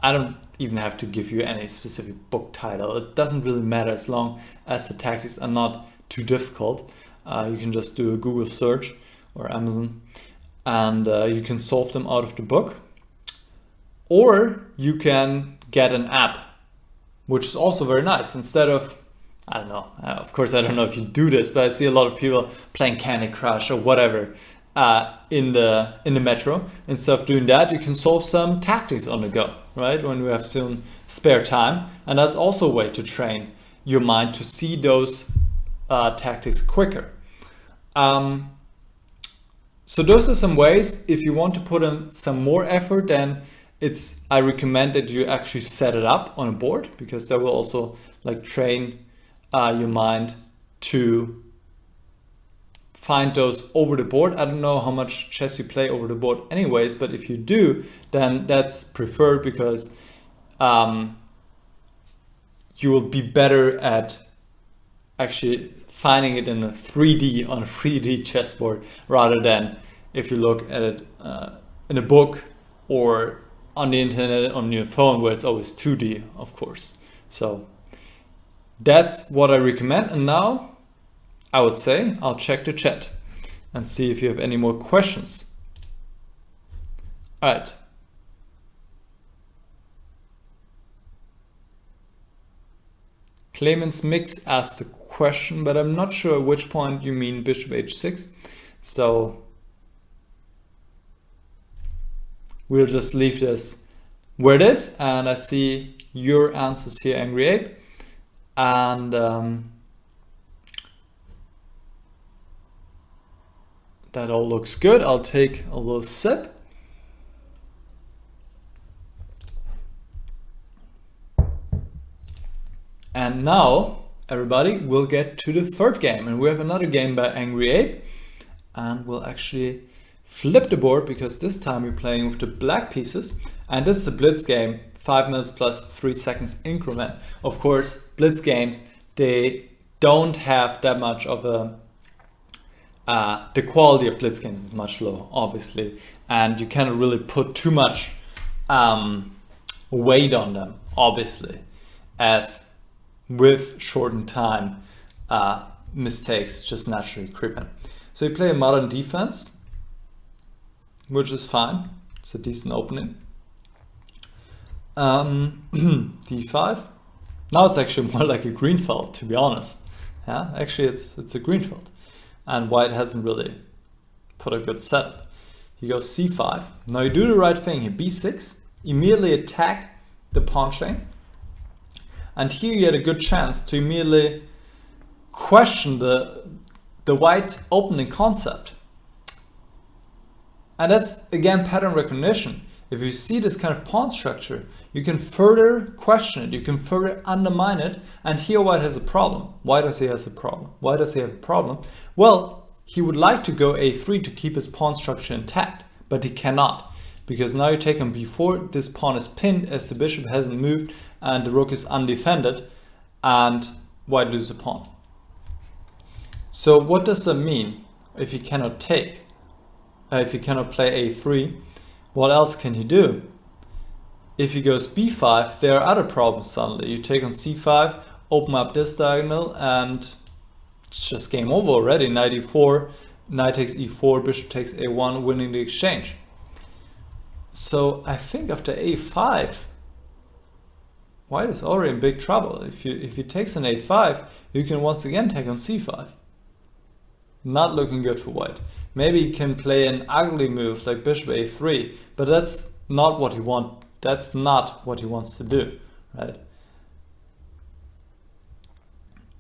[SPEAKER 1] I don't even have to give you any specific book title. It doesn't really matter as long as the tactics are not too difficult. You can just do a Google search or Amazon, and you can solve them out of the book. Or you can get an app, which is also very nice. Instead of, I don't know, of course I don't know if you do this, but I see a lot of people playing Candy Crush or whatever in the metro. Instead of doing that, you can solve some tactics on the go, right? When we have some spare time. And that's also a way to train your mind to see those tactics quicker. So those are some ways. If you want to put in some more effort, then I recommend that you actually set it up on a board, because that will also train your mind to find those over the board. I don't know how much chess you play over the board anyways, but if you do, then that's preferred, because you will be better at actually finding it in a 3D on a 3D chessboard, rather than if you look at it in a book or on the internet on your phone, where it's always 2D, of course. So that's what I recommend. And now I would say I'll check the chat and see if you have any more questions. All right. Clemens Mix asked a question, but I'm not sure at which point you mean bishop h6. So we'll just leave this where it is. And I see your answers here, Angry Ape. And that all looks good. I'll take a little sip. And now, everybody, we'll get to the third game. And we have another game by Angry Ape. And we'll actually flip the board because this time we're playing with the black pieces. And this is a blitz game, 5 minutes plus 3 seconds increment. Of course, blitz games, they don't have that much of a... the quality of blitz games is much lower, obviously. And you cannot really put too much weight on them, obviously, as with shortened time, mistakes just naturally creep in. So you play a modern defense, which is fine. It's a decent opening. D5. Now it's actually more like a green felt, to be honest. Yeah, actually it's a green felt. And white hasn't really put a good setup. He goes C5. Now you do the right thing here, B6. Immediately attack the pawn chain. And here you had a good chance to immediately question the white opening concept. And that's, again, pattern recognition. If you see this kind of pawn structure, you can further question it, you can further undermine it, and here white has a problem. Why does he have a problem? Why does he have a problem? Well, he would like to go a3 to keep his pawn structure intact, but he cannot. Because now you take on b4, this pawn is pinned as the bishop hasn't moved and the rook is undefended, and white loses a pawn. So what does that mean if he cannot take? If he cannot play a3, what else can he do? If he goes b5, there are other problems suddenly. You take on c5, open up this diagonal, and it's just game over already. Knight e4, knight takes e4, bishop takes a1, winning the exchange. So I think after a5, white is already in big trouble. If he takes on a5, you can once again take on c5. Not looking good for white. Maybe he can play an ugly move like bishop a3, but that's not what he wants. That's not what he wants to do, right?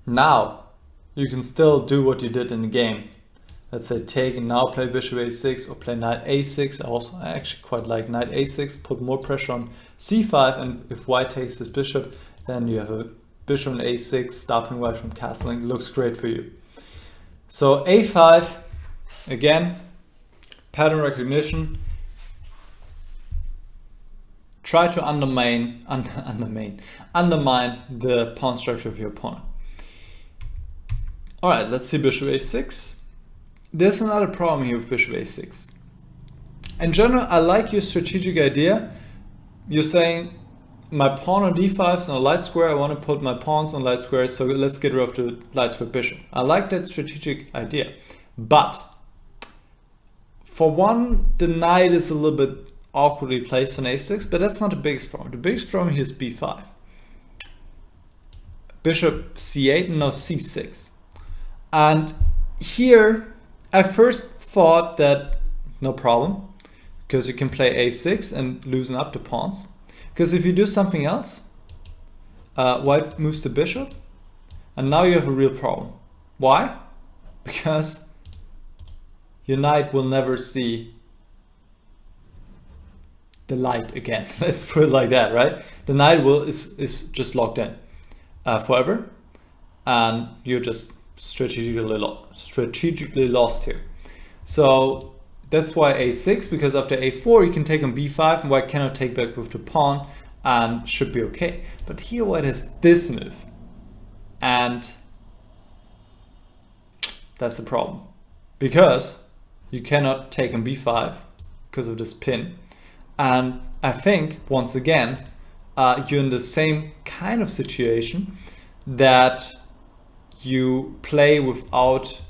[SPEAKER 1] Now you can still do what you did in the game. Let's say take and now play bishop a6 or play knight a6. I actually quite like knight a6. Put more pressure on c5, and if white takes this bishop, then you have a bishop on a6 stopping white from castling. Looks great for you. So a5. Again, pattern recognition. Try to undermine the pawn structure of your opponent. All right, let's see bishop a6. There's another problem here with bishop a6. In general, I like your strategic idea. You're saying my pawn on d5 is on a light square. I want to put my pawns on light squares, so let's get rid of the light square bishop. I like that strategic idea, but for one, the knight is a little bit awkwardly placed on a6, but that's not the biggest problem. The biggest problem here is b5. Bishop c8 and now c6. And here, I first thought that no problem, because you can play a6 and loosen up the pawns. Because if you do something else, white moves the bishop, and now you have a real problem. Why? Because your knight will never see the light again. Let's put it like that, right? The knight is just locked in forever, and you're just strategically lost here. So that's why a6, because after a4 you can take on b5, and white cannot take back with the pawn and should be okay. But here white has this move, and that's the problem, because you cannot take on b5 because of this pin. And I think, once again, you're in the same kind of situation that you play without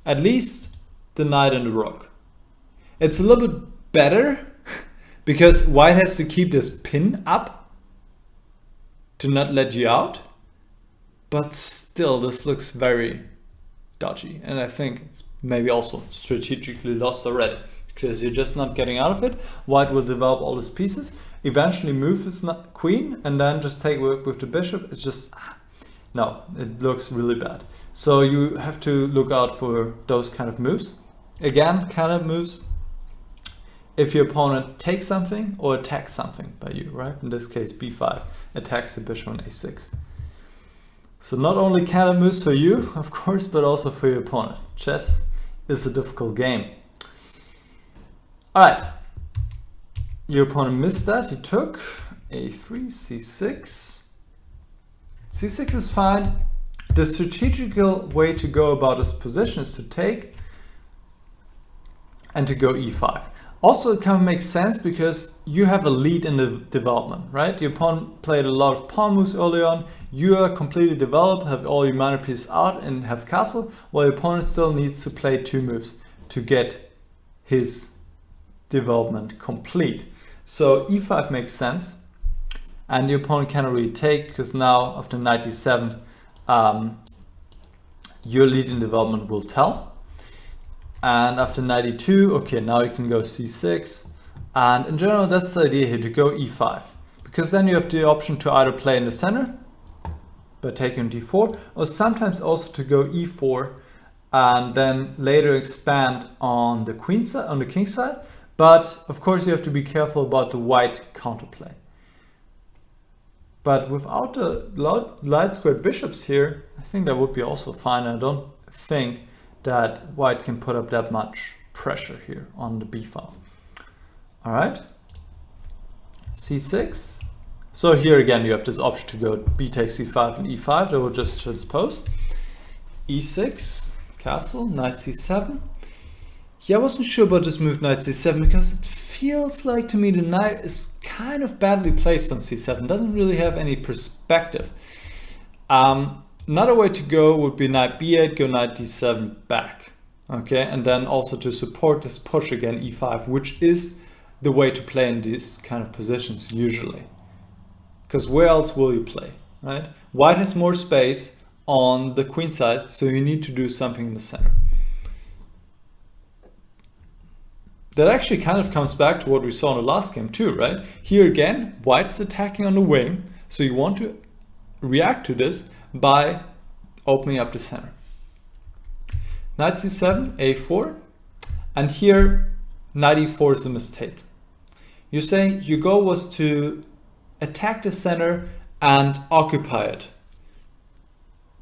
[SPEAKER 1] at least the knight and the rook. It's a little bit better because white has to keep this pin up to not let you out, but still this looks very dodgy, and I think it's maybe also strategically lost already because you're just not getting out of it. White will develop all his pieces, eventually move his queen, and then just take with the bishop. It's just, no, it looks really bad. So you have to look out for those kind of moves. Again, kind of moves if your opponent takes something or attacks something by you, right? In this case, b5 attacks the bishop on a6. So not only kind of moves for you, of course, but also for your opponent. Chess is a difficult game. All right, your opponent missed that. He took a3, c6. c6 is fine. The strategical way to go about this position is to take and to go e5. Also, it kind of makes sense because you have a lead in the development, right? Your opponent played a lot of pawn moves early on. You are completely developed, have all your minor pieces out and have castle, while your opponent still needs to play 2 moves to get his development complete. So e5 makes sense, and the opponent cannot really take because now after knight d7, your lead in development will tell. And after knight e2, okay, now you can go c6. And in general, that's the idea here, to go e5. Because then you have the option to either play in the center by taking d4, or sometimes also to go e4 and then later expand on the queen side, on the king side. But of course, you have to be careful about the white counterplay. But without the light squared bishops here, I think that would be also fine. I don't think that white can put up that much pressure here on the b file. All right, c6. So here again, you have this option to go b takes c5 and e5. That will just transpose. e6, castle, knight c7. Yeah, I wasn't sure about this move, knight c7, because it feels like to me the knight is kind of badly placed on c7. Doesn't really have any perspective. Another way to go would be knight b8, go knight d7 back. Okay, and then also to support this push again, e5, which is the way to play in these kind of positions usually. Because where else will you play, right? White has more space on the queen side, so you need to do something in the center. That actually kind of comes back to what we saw in the last game too, right? Here again, white is attacking on the wing, so you want to react to this by opening up the center. Knight c7, a4, and here knight e4 is a mistake. You're saying your goal was to attack the center and occupy it.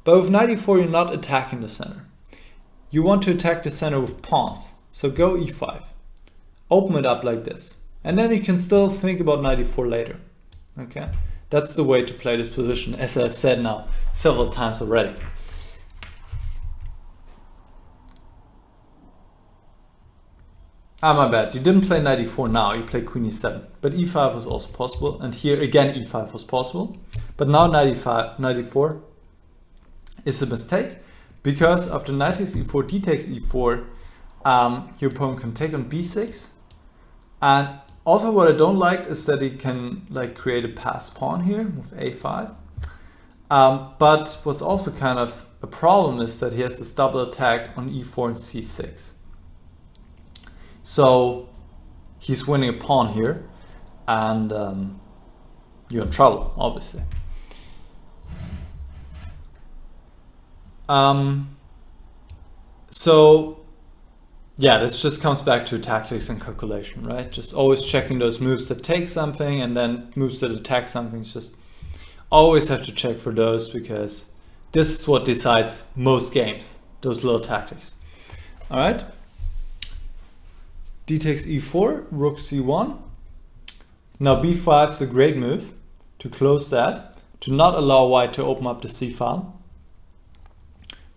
[SPEAKER 1] But with knight e4, you're not attacking the center. You want to attack the center with pawns, so go e5. Open it up like this, and then you can still think about knight e4 later. Okay, that's the way to play this position, as I've said now several times already. My bad, you didn't play knight e4 now, you played queen e7, but e5 was also possible, and here again e5 was possible, but now knight e4 is a mistake, because after knight takes e4, d takes e4, your opponent can take on b6, and also what I don't like is that he can like create a passed pawn here with a5, but what's also kind of a problem is that he has this double attack on e4 and c6. So he's winning a pawn here, and you're in trouble, obviously. So yeah, this just comes back to tactics and calculation, right? Just always checking those moves that take something and then moves that attack something. It's just always have to check for those, because this is what decides most games, those little tactics. All right. D takes e4, rook c1. Now b5 is a great move to close that, to not allow white to open up the c file.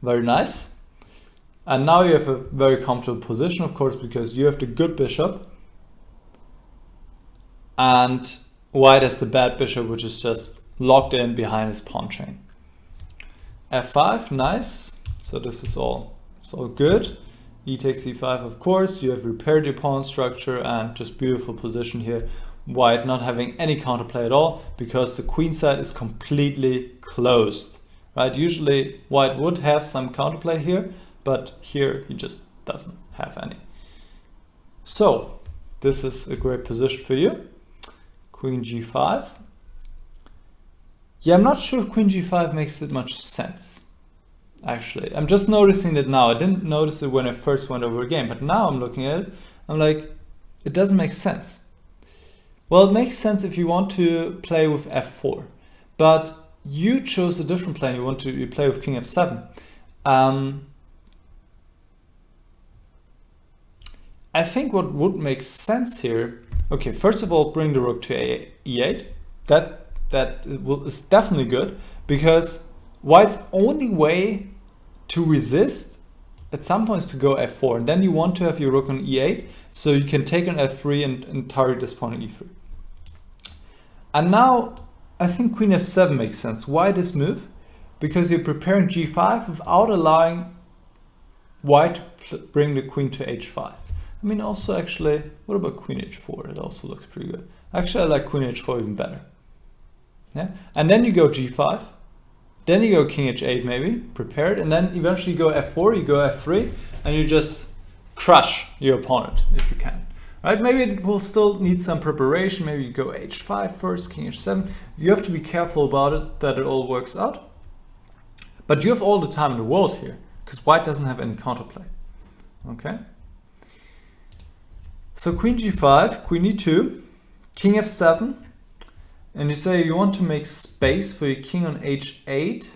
[SPEAKER 1] Very nice. And now you have a very comfortable position, of course, because you have the good bishop and white has the bad bishop, which is just locked in behind his pawn chain. f5, nice. So this is all good. E takes e5, of course. You have repaired your pawn structure and just beautiful position here. White not having any counterplay at all because the queen side is completely closed, right? Usually white would have some counterplay here, but here he just doesn't have any. So this is a great position for you. Queen g5. Yeah, I'm not sure if queen g5 makes that much sense. Actually, I'm just noticing that now. I didn't notice it when I first went over a game, but now I'm looking at it, I'm like, it doesn't make sense. Well, it makes sense if you want to play with f4, but you chose a different plan. You play with king f7. I think what would make sense here, okay, first of all, bring the rook to e8. That is definitely good, because white's only way to resist at some point is to go f4, and then you want to have your rook on e8 so you can take on f3 and target this pawn on e3. And now I think queen f7 makes sense. Why this move? Because you're preparing g5 without allowing white to bring the queen to h5. I mean, also actually, what about queen h4? It also looks pretty good. Actually, I like queen h4 even better. Yeah, and then you go g5. Then you go king h8 maybe, prepared, and then eventually you go f4, you go f3, and you just crush your opponent if you can. Right? Maybe it will still need some preparation. Maybe you go h5 first, king h7. You have to be careful about it, that it all works out. But you have all the time in the world here, because white doesn't have any counterplay. Okay? So queen g5, queen e2, king f7. And you say you want to make space for your king on h8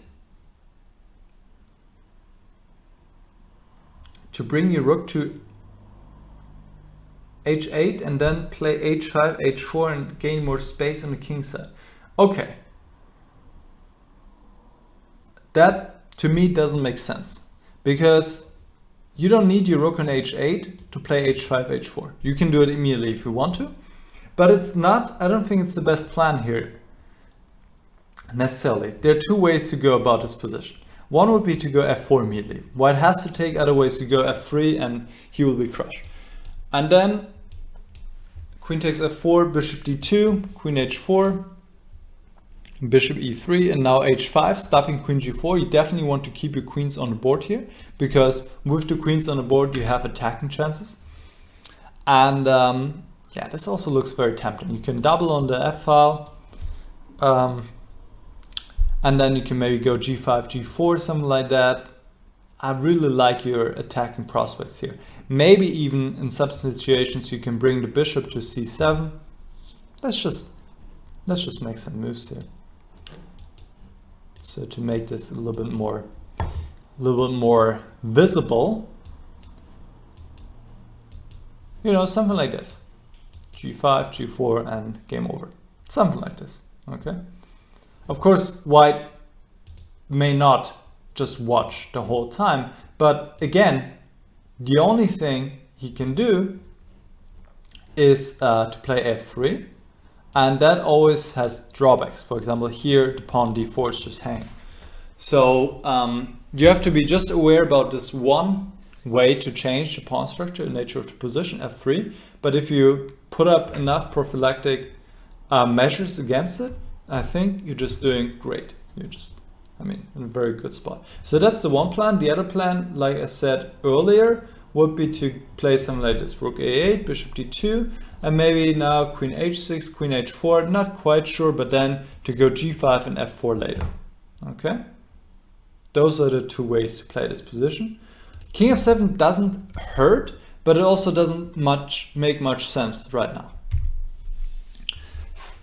[SPEAKER 1] to bring your rook to h8 and then play h5, h4 and gain more space on the king side. Okay. That to me doesn't make sense, because you don't need your rook on h8 to play h5, h4. You can do it immediately if you want to. But it's not, I don't think it's the best plan here, necessarily. There are two ways to go about this position. One would be to go f4 immediately. White has to take other ways to go f3 and he will be crushed. And then queen takes f4, bishop d2, queen h4, bishop e3, and now h5, stopping queen g4. You definitely want to keep your queens on the board here, because with the queens on the board you have attacking chances. And yeah, this also looks very tempting. You can double on the f file, and then you can maybe go g5, g4, something like that. I really like your attacking prospects here. Maybe even in some situations you can bring the bishop to c7. Let's just make some moves here. So to make this a little bit more visible, you know, something like this. g5, g4, and game over. Something like this, okay? Of course, white may not just watch the whole time, but again, the only thing he can do is to play f3, and that always has drawbacks. For example, here the pawn d4 is just hanging. So you have to be just aware about this one way to change the pawn structure, the nature of the position, f3. But if you put up enough prophylactic measures against it, I think you're just doing great. You're just, I mean, in a very good spot. So that's the one plan. The other plan, like I said earlier, would be to play something like this. Rook a8, bishop d2, and maybe now queen h6, queen h4, not quite sure, but then to go g5 and f4 later. Okay? Those are the two ways to play this position. King f7 doesn't hurt, but it also doesn't make much sense right now.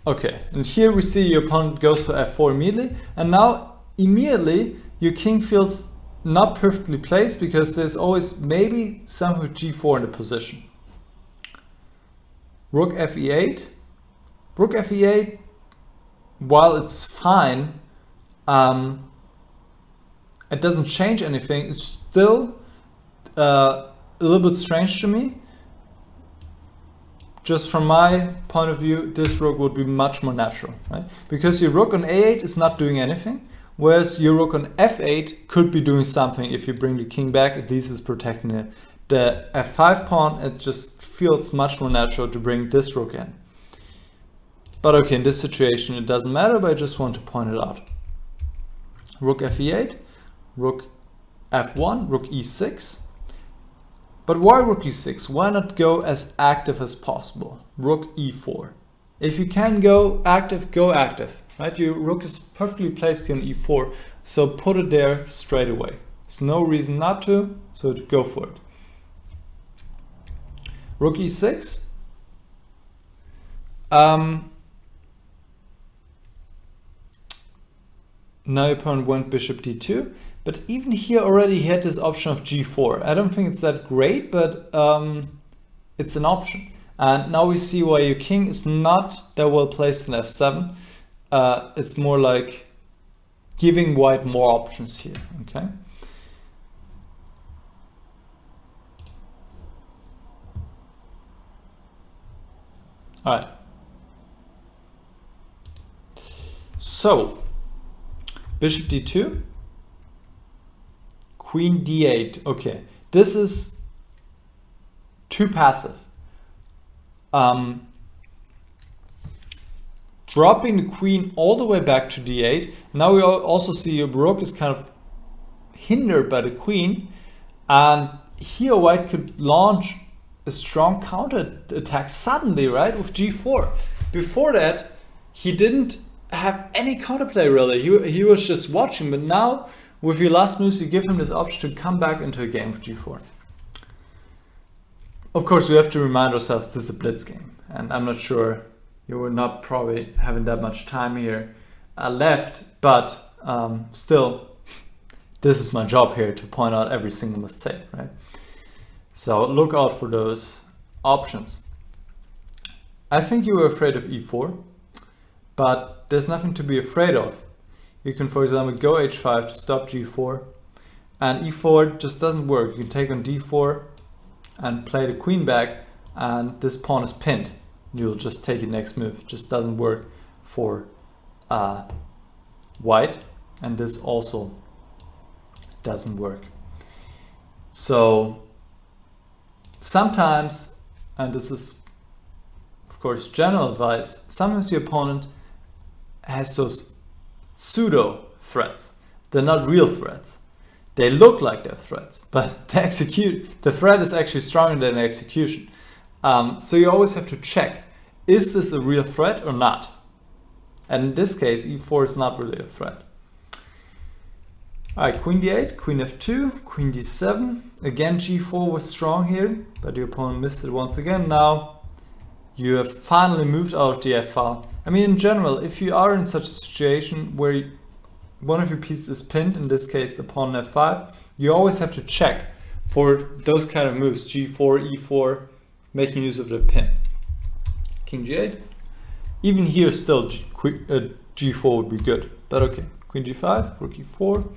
[SPEAKER 1] Okay, and here we see your opponent goes for f4 immediately, and now immediately your king feels not perfectly placed, because there's always maybe something with g4 in the position. Rook fe8. Rook fe8, while it's fine, it doesn't change anything. It's still a little bit strange to me. Just from my point of view, this rook would be much more natural, right? Because your rook on a8 is not doing anything, Whereas your rook on f8 could be doing something. If you bring the king back, at least it's protecting it. The f5 pawn, it just feels much more natural to bring this rook in. But okay, in this situation it doesn't matter, but I just want to point it out. Rook f8, rook f1, rook e6. But why rook e6? Why not go as active as possible? Rook e4. If you can go active, right? Your rook is perfectly placed here on e4, so put it there straight away. There's no reason not to, so go for it. Rook e6. Now your opponent went bishop d2, but even here already he had this option of g4. I don't think it's that great, but it's an option. And now we see why your king is not that well placed in f7. It's more like giving white more options here, okay? All right. So, bishop d2, queen d8. Okay, this is too passive. Dropping the queen all the way back to d8. Now we also see your rook is kind of hindered by the queen, and here white could launch a strong counter attack suddenly, right, with g4. Before that, he didn't have any counterplay really. He was just watching, but now with your last moves, you give him this option to come back into a game with g4. Of course, we have to remind ourselves this is a blitz game, and I'm not sure you were not probably having that much time here left, but still, this is my job here to point out every single mistake, right? So look out for those options. I think you were afraid of e4, but there's nothing to be afraid of. You can, for example, go h5 to stop g4, and e4 just doesn't work. You can take on d4 and play the queen back, and this pawn is pinned. You'll just take your next move. It just doesn't work for white, and this also doesn't work. So sometimes, and this is of course general advice, sometimes your opponent has those pseudo threats. They're not real threats. They look like they're threats, but the threat is actually stronger than the execution. So you always have to check, is this a real threat or not? And in this case, e4 is not really a threat. All right, queen d8, queen f2, queen d7. Again, g4 was strong here, but your opponent missed it once again. Now you have finally moved out of the f file. I mean, in general, if you are in such a situation where one of your pieces is pinned, in this case the pawn on f5, you always have to check for those kind of moves, g4, e4, making use of the pin. King g8. Even here still g4 would be good, but okay. Queen g5, rook e4,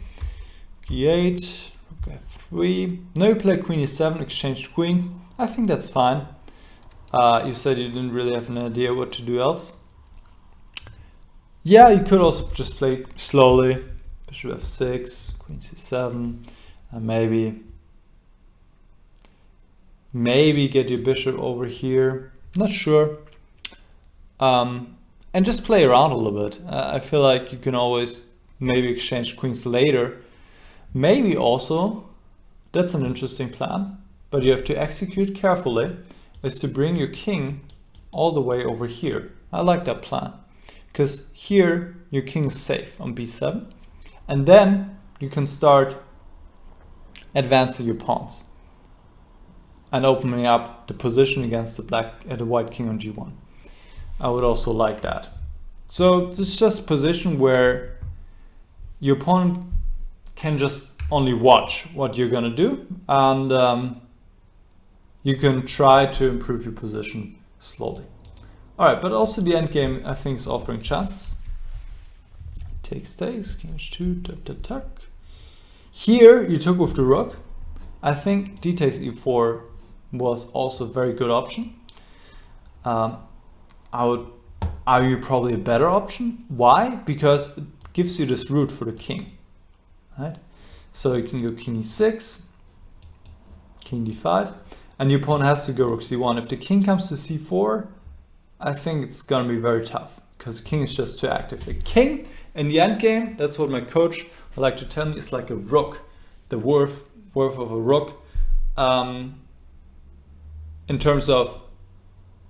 [SPEAKER 1] e8, rook f3. Now you play queen e7, exchanged queens. I think that's fine. You said you didn't really have an idea what to do else. Yeah, you could also just play slowly. Bishop f6, queen c7, and maybe get your bishop over here. Not sure. And just play around a little bit. I feel like you can always maybe exchange queens later. Maybe also, that's an interesting plan, but you have to execute carefully, is to bring your king all the way over here. I like that plan, because here your king is safe on b7, and then you can start advancing your pawns and opening up the position against the white king on g1. I would also like that. So this is just a position where your opponent can just only watch what you're gonna do, and you can try to improve your position slowly. All right, but also the endgame I think is offering chances. Takes, king h2, tuck, tuck. Here you took with the rook. I think d takes e4 was also a very good option. I would argue probably a better option. Why? Because gives you this route for the king, right? So you can go king e6, king d5, and your opponent has to go rook c1. If the king comes to c4, I think it's gonna be very tough because king is just too active. The king in the endgame, that's what my coach would like to tell me, is like a rook, the worth of a rook, in terms of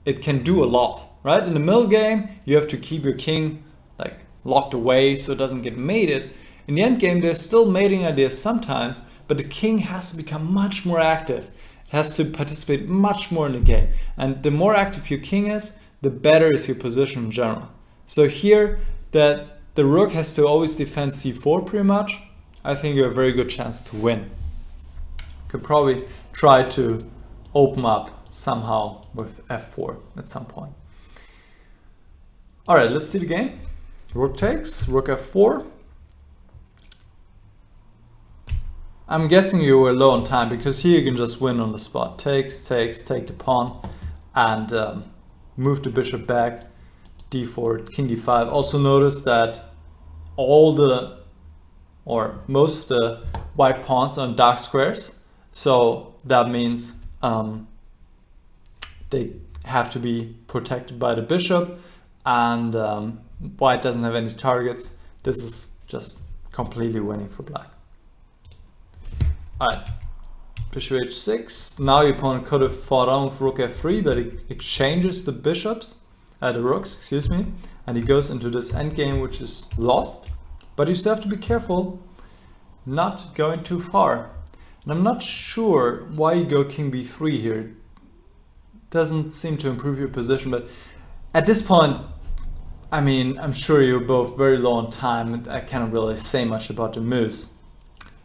[SPEAKER 1] it can do a lot, right? In the middle game, you have to keep your king like locked away so it doesn't get mated. In the end game, there's still mating ideas sometimes, but the king has to become much more active. It has to participate much more in the game. And the more active your king is, the better is your position in general. So here, that the rook has to always defend c4 pretty much, I think you have a very good chance to win. Could probably try to open up somehow with f4 at some point. All right, let's see the game. Rook takes, rook f4. I'm guessing you were low on time because here you can just win on the spot. Takes, take the pawn, and move the bishop back. d4, king d5. Also notice that all the, or most of the white pawns are in dark squares. So that means they have to be protected by the bishop, and white doesn't have any targets. This is just completely winning for black. Alright, bishop h6. Now your opponent could have fought on with rook f3, but he exchanges the bishops, the rooks, excuse me, and he goes into this endgame, which is lost. But you still have to be careful not going too far. And I'm not sure why you go king b3 here. Doesn't seem to improve your position, but at this point, I mean, I'm sure you're both very low on time and I cannot really say much about the moves.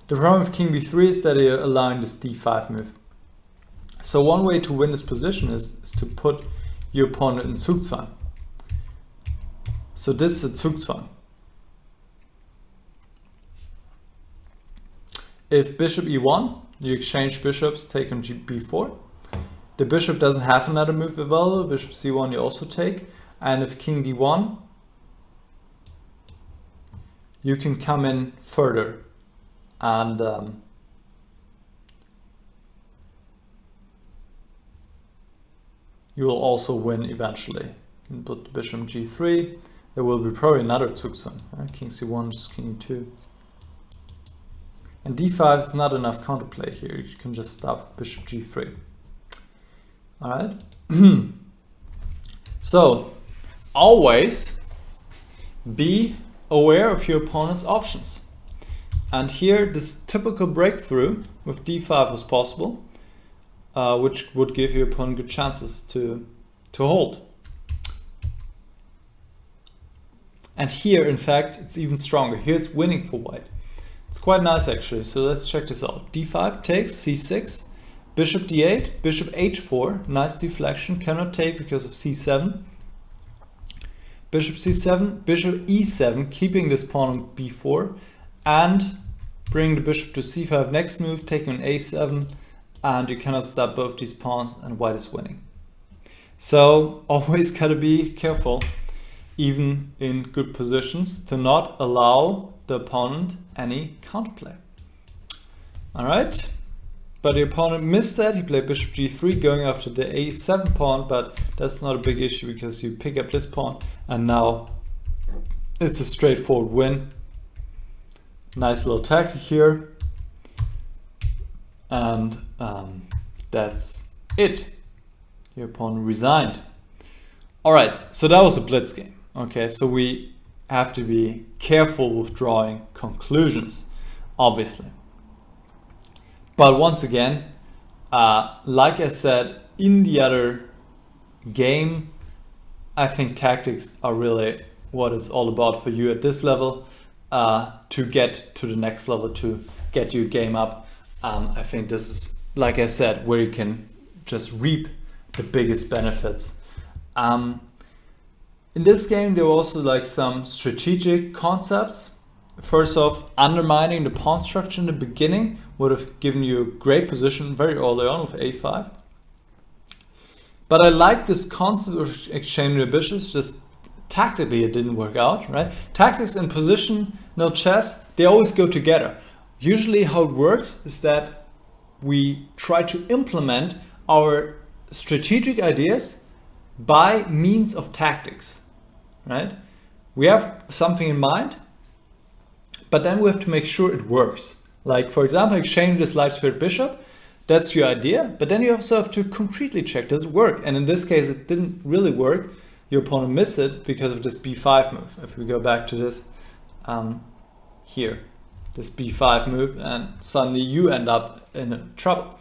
[SPEAKER 1] The problem with king b3 is that you're allowing this d5 move. So one way to win this position is to put your opponent in Zugzwang. So this is a Zugzwang. If bishop e1, you exchange bishops, take on b4. The bishop doesn't have another move available. Bishop c1 you also take. And if king d1, you can come in further. And you will also win eventually. You can put the bishop on g3. There will be probably another Zugzwang. King c1, just king e2. And d5 is not enough counterplay here. You can just stop bishop g3. All right. So always be aware of your opponent's options. And here, this typical breakthrough with d5 was possible, which would give your opponent good chances to hold. And here, in fact, it's even stronger. Here it's winning for white. It's quite nice actually. So let's check this out. d5 takes, c6, bishop d8, bishop h4, nice deflection, cannot take because of c7. Bishop c7, bishop e7, keeping this pawn on b4, and bring the bishop to c5. Next move, taking on a7, and you cannot stop both these pawns, and white is winning. So always gotta be careful, even in good positions, to not allow the opponent any counterplay. All right, but the opponent missed that. He played bishop g3, going after the a7 pawn, but that's not a big issue because you pick up this pawn, and now it's a straightforward win. Nice little tactic here, and that's it. Your opponent resigned. All right, so that was a blitz game. Okay, so we have to be careful with drawing conclusions, obviously. But once again, like I said in the other game, I think tactics are really what it's all about for you at this level. To get to the next level, to get your game up. I think this is, like I said, where you can just reap the biggest benefits. In this game, there were also like some strategic concepts. First off, undermining the pawn structure in the beginning would have given you a great position very early on with a5. But I like this concept of exchanging the bishops, just tactically it didn't work out, right? Tactics and positional chess, they always go together. Usually how it works is that we try to implement our strategic ideas by means of tactics, right? We have something in mind, but then we have to make sure it works. Like, for example, exchange this light squared bishop, that's your idea, but then you also have to concretely check, does it work? And in this case, it didn't really work. Your opponent missed it because of this b5 move. If we go back to this here, this b5 move, and suddenly you end up in trouble,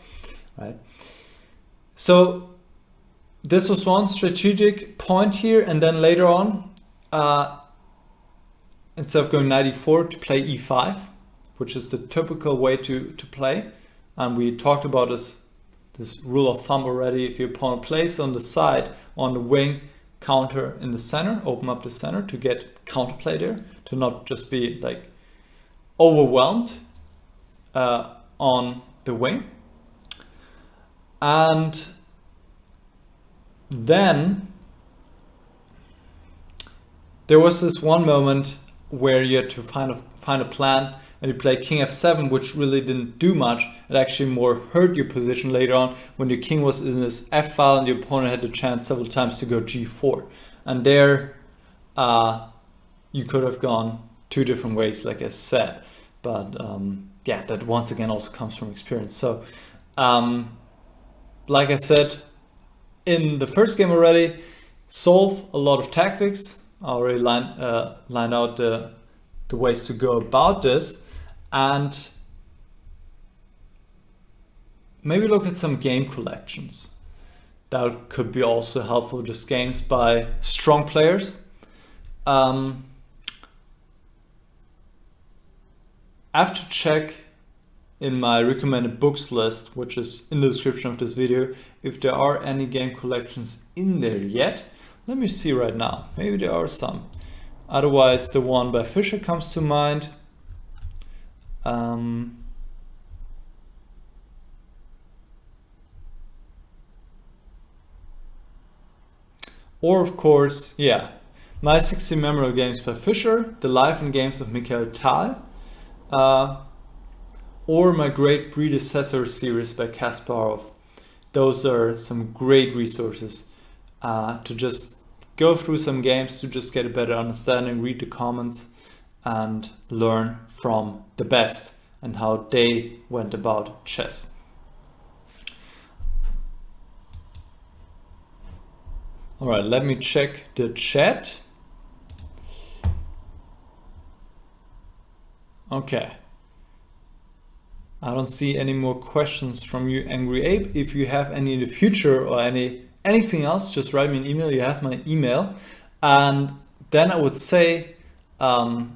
[SPEAKER 1] right? So this was one strategic point here, and then later on, instead of going knight e4 to play e5, which is the typical way to play, and we talked about this rule of thumb already. If your opponent plays on the side, on the wing, counter in the center, open up the center to get counterplay there, to not just be like overwhelmed on the wing. And then there was this one moment where you had to find a plan, and you play king f7, which really didn't do much. It actually more hurt your position later on when your king was in this f file and your opponent had the chance several times to go g4. And there you could have gone two different ways, like I said. But yeah, that once again also comes from experience. So like I said in the first game already, solve a lot of tactics. I already lined out the ways to go about this, and maybe look at some game collections. That could be also helpful, just games by strong players. I have to check in my recommended books list, which is in the description of this video, if there are any game collections in there yet. Let me see right now. Maybe there are some. Otherwise, the one by Fischer comes to mind. Or of course, yeah, My 60 Memorable Games by Fischer, The Life and Games of Mikhail Tal, or my Great Predecessor series by Kasparov. Those are some great resources to just go through some games, to just get a better understanding, read the comments, and learn from the best and how they went about chess. All right, let me check the chat. Okay. I don't see any more questions from you, Angry Ape. If you have any in the future or anything else, just write me an email. You have my email. And then I would say, I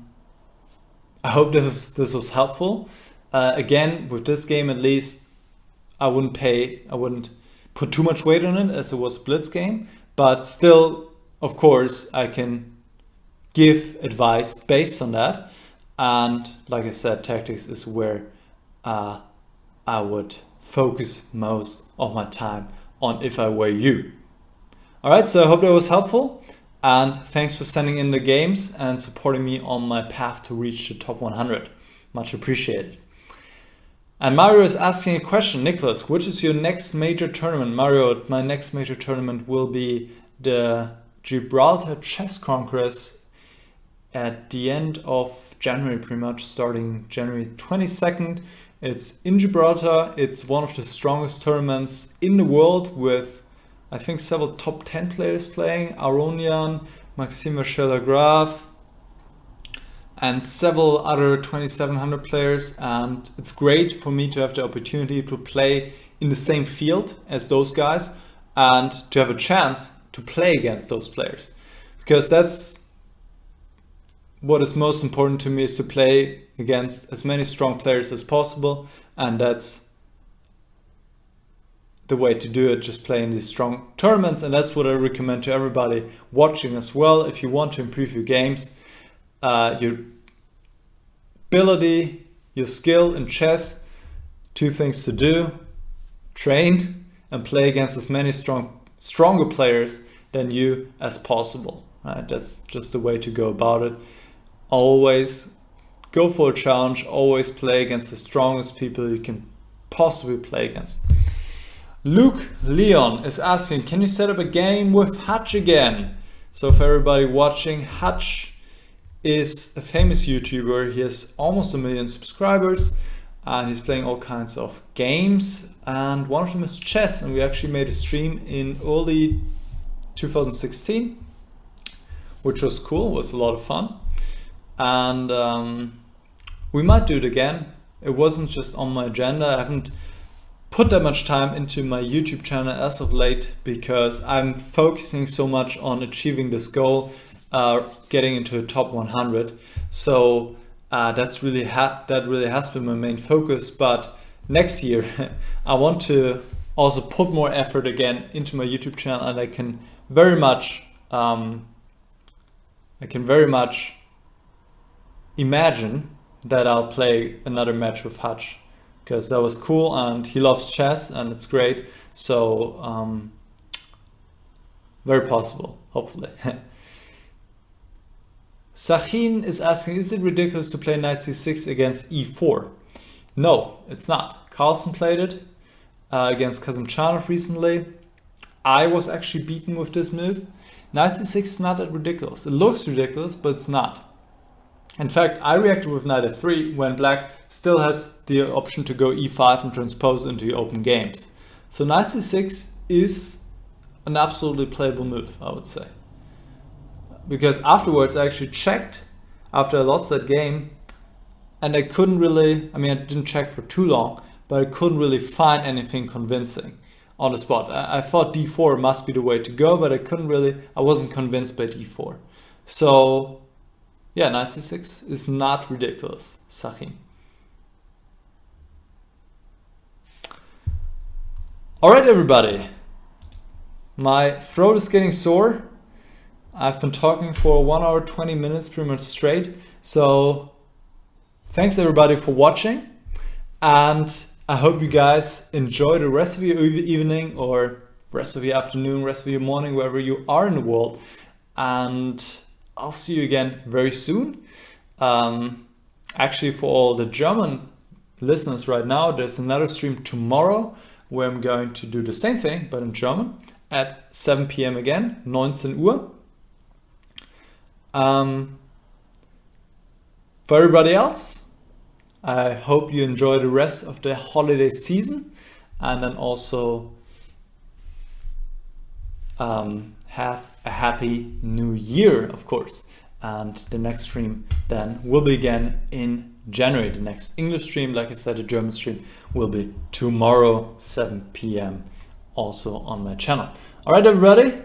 [SPEAKER 1] hope this was helpful. Again, with this game at least, I wouldn't put too much weight on it as it was a blitz game. But still, of course, I can give advice based on that. And like I said, tactics is where I would focus most of my time on if I were you. All right, so I hope that was helpful. And thanks for sending in the games and supporting me on my path to reach the top 100. Much appreciated. And Mario is asking a question. Nicholas, which is your next major tournament? Mario, my next major tournament will be the Gibraltar Chess Congress at the end of January, pretty much starting January 22nd. It's in Gibraltar. It's one of the strongest tournaments in the world with, I think, several top 10 players playing. Aronian, Maxime Michel-Lagrave, and several other 2700 players. And it's great for me to have the opportunity to play in the same field as those guys and to have a chance to play against those players. Because that's what is most important to me, is to play against as many strong players as possible. And that's the way to do it, just play in these strong tournaments. And that's what I recommend to everybody watching as well. If you want to improve your games, your ability, your skill in chess, two things to do: train and play against as many stronger players than you as possible. right? That's just the way to go about it. Always go for a challenge, always play against the strongest people you can possibly play against. Luke Leon is asking, can you set up a game with Hutch again? So for everybody watching, Hutch is a famous YouTuber. He has almost 1 million subscribers and he's playing all kinds of games, and one of them is chess, and we actually made a stream in early 2016, which was cool, was a lot of fun, and we might do it again. It wasn't just on my agenda. I haven't put that much time into my YouTube channel as of late because I'm focusing so much on achieving this goal, getting into the top 100. So that really has been my main focus. But next year I want to also put more effort again into my YouTube channel, and I can very much imagine that I'll play another match with Hutch, because that was cool and he loves chess and it's great. So very possible, hopefully. Sachin is asking, is it ridiculous to play knight c6 against e4? No, it's not. Carlsen played it against Kazimchanov recently. I was actually beaten with this move. Knight c6 is not that ridiculous. It looks ridiculous, but it's not. In fact, I reacted with knight f3 when black still has the option to go e5 and transpose into the open games. So knight c6 is an absolutely playable move, I would say. Because afterwards I actually checked after I lost that game, and I couldn't really, I didn't check for too long, but I couldn't really find anything convincing on the spot. I thought d4 must be the way to go, but I wasn't convinced by d4. So yeah, knight c6 is not ridiculous, Sachin. Alright everybody, my throat is getting sore. I've been talking for 1 hour 20 minutes pretty much straight. So thanks everybody for watching, and I hope you guys enjoy the rest of your evening or rest of your afternoon, rest of your morning, wherever you are in the world. And I'll see you again very soon. Actually, for all the German listeners right now, there's another stream tomorrow where I'm going to do the same thing, but in German at 7 p.m. again, 19 Uhr. For everybody else, I hope you enjoy the rest of the holiday season, and then also have a happy new year, of course. And the next stream then will be again in January. The next English stream, like I said, the German stream will be tomorrow, 7 p.m. also on my channel. All right, everybody.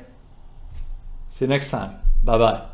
[SPEAKER 1] See you next time. Bye-bye.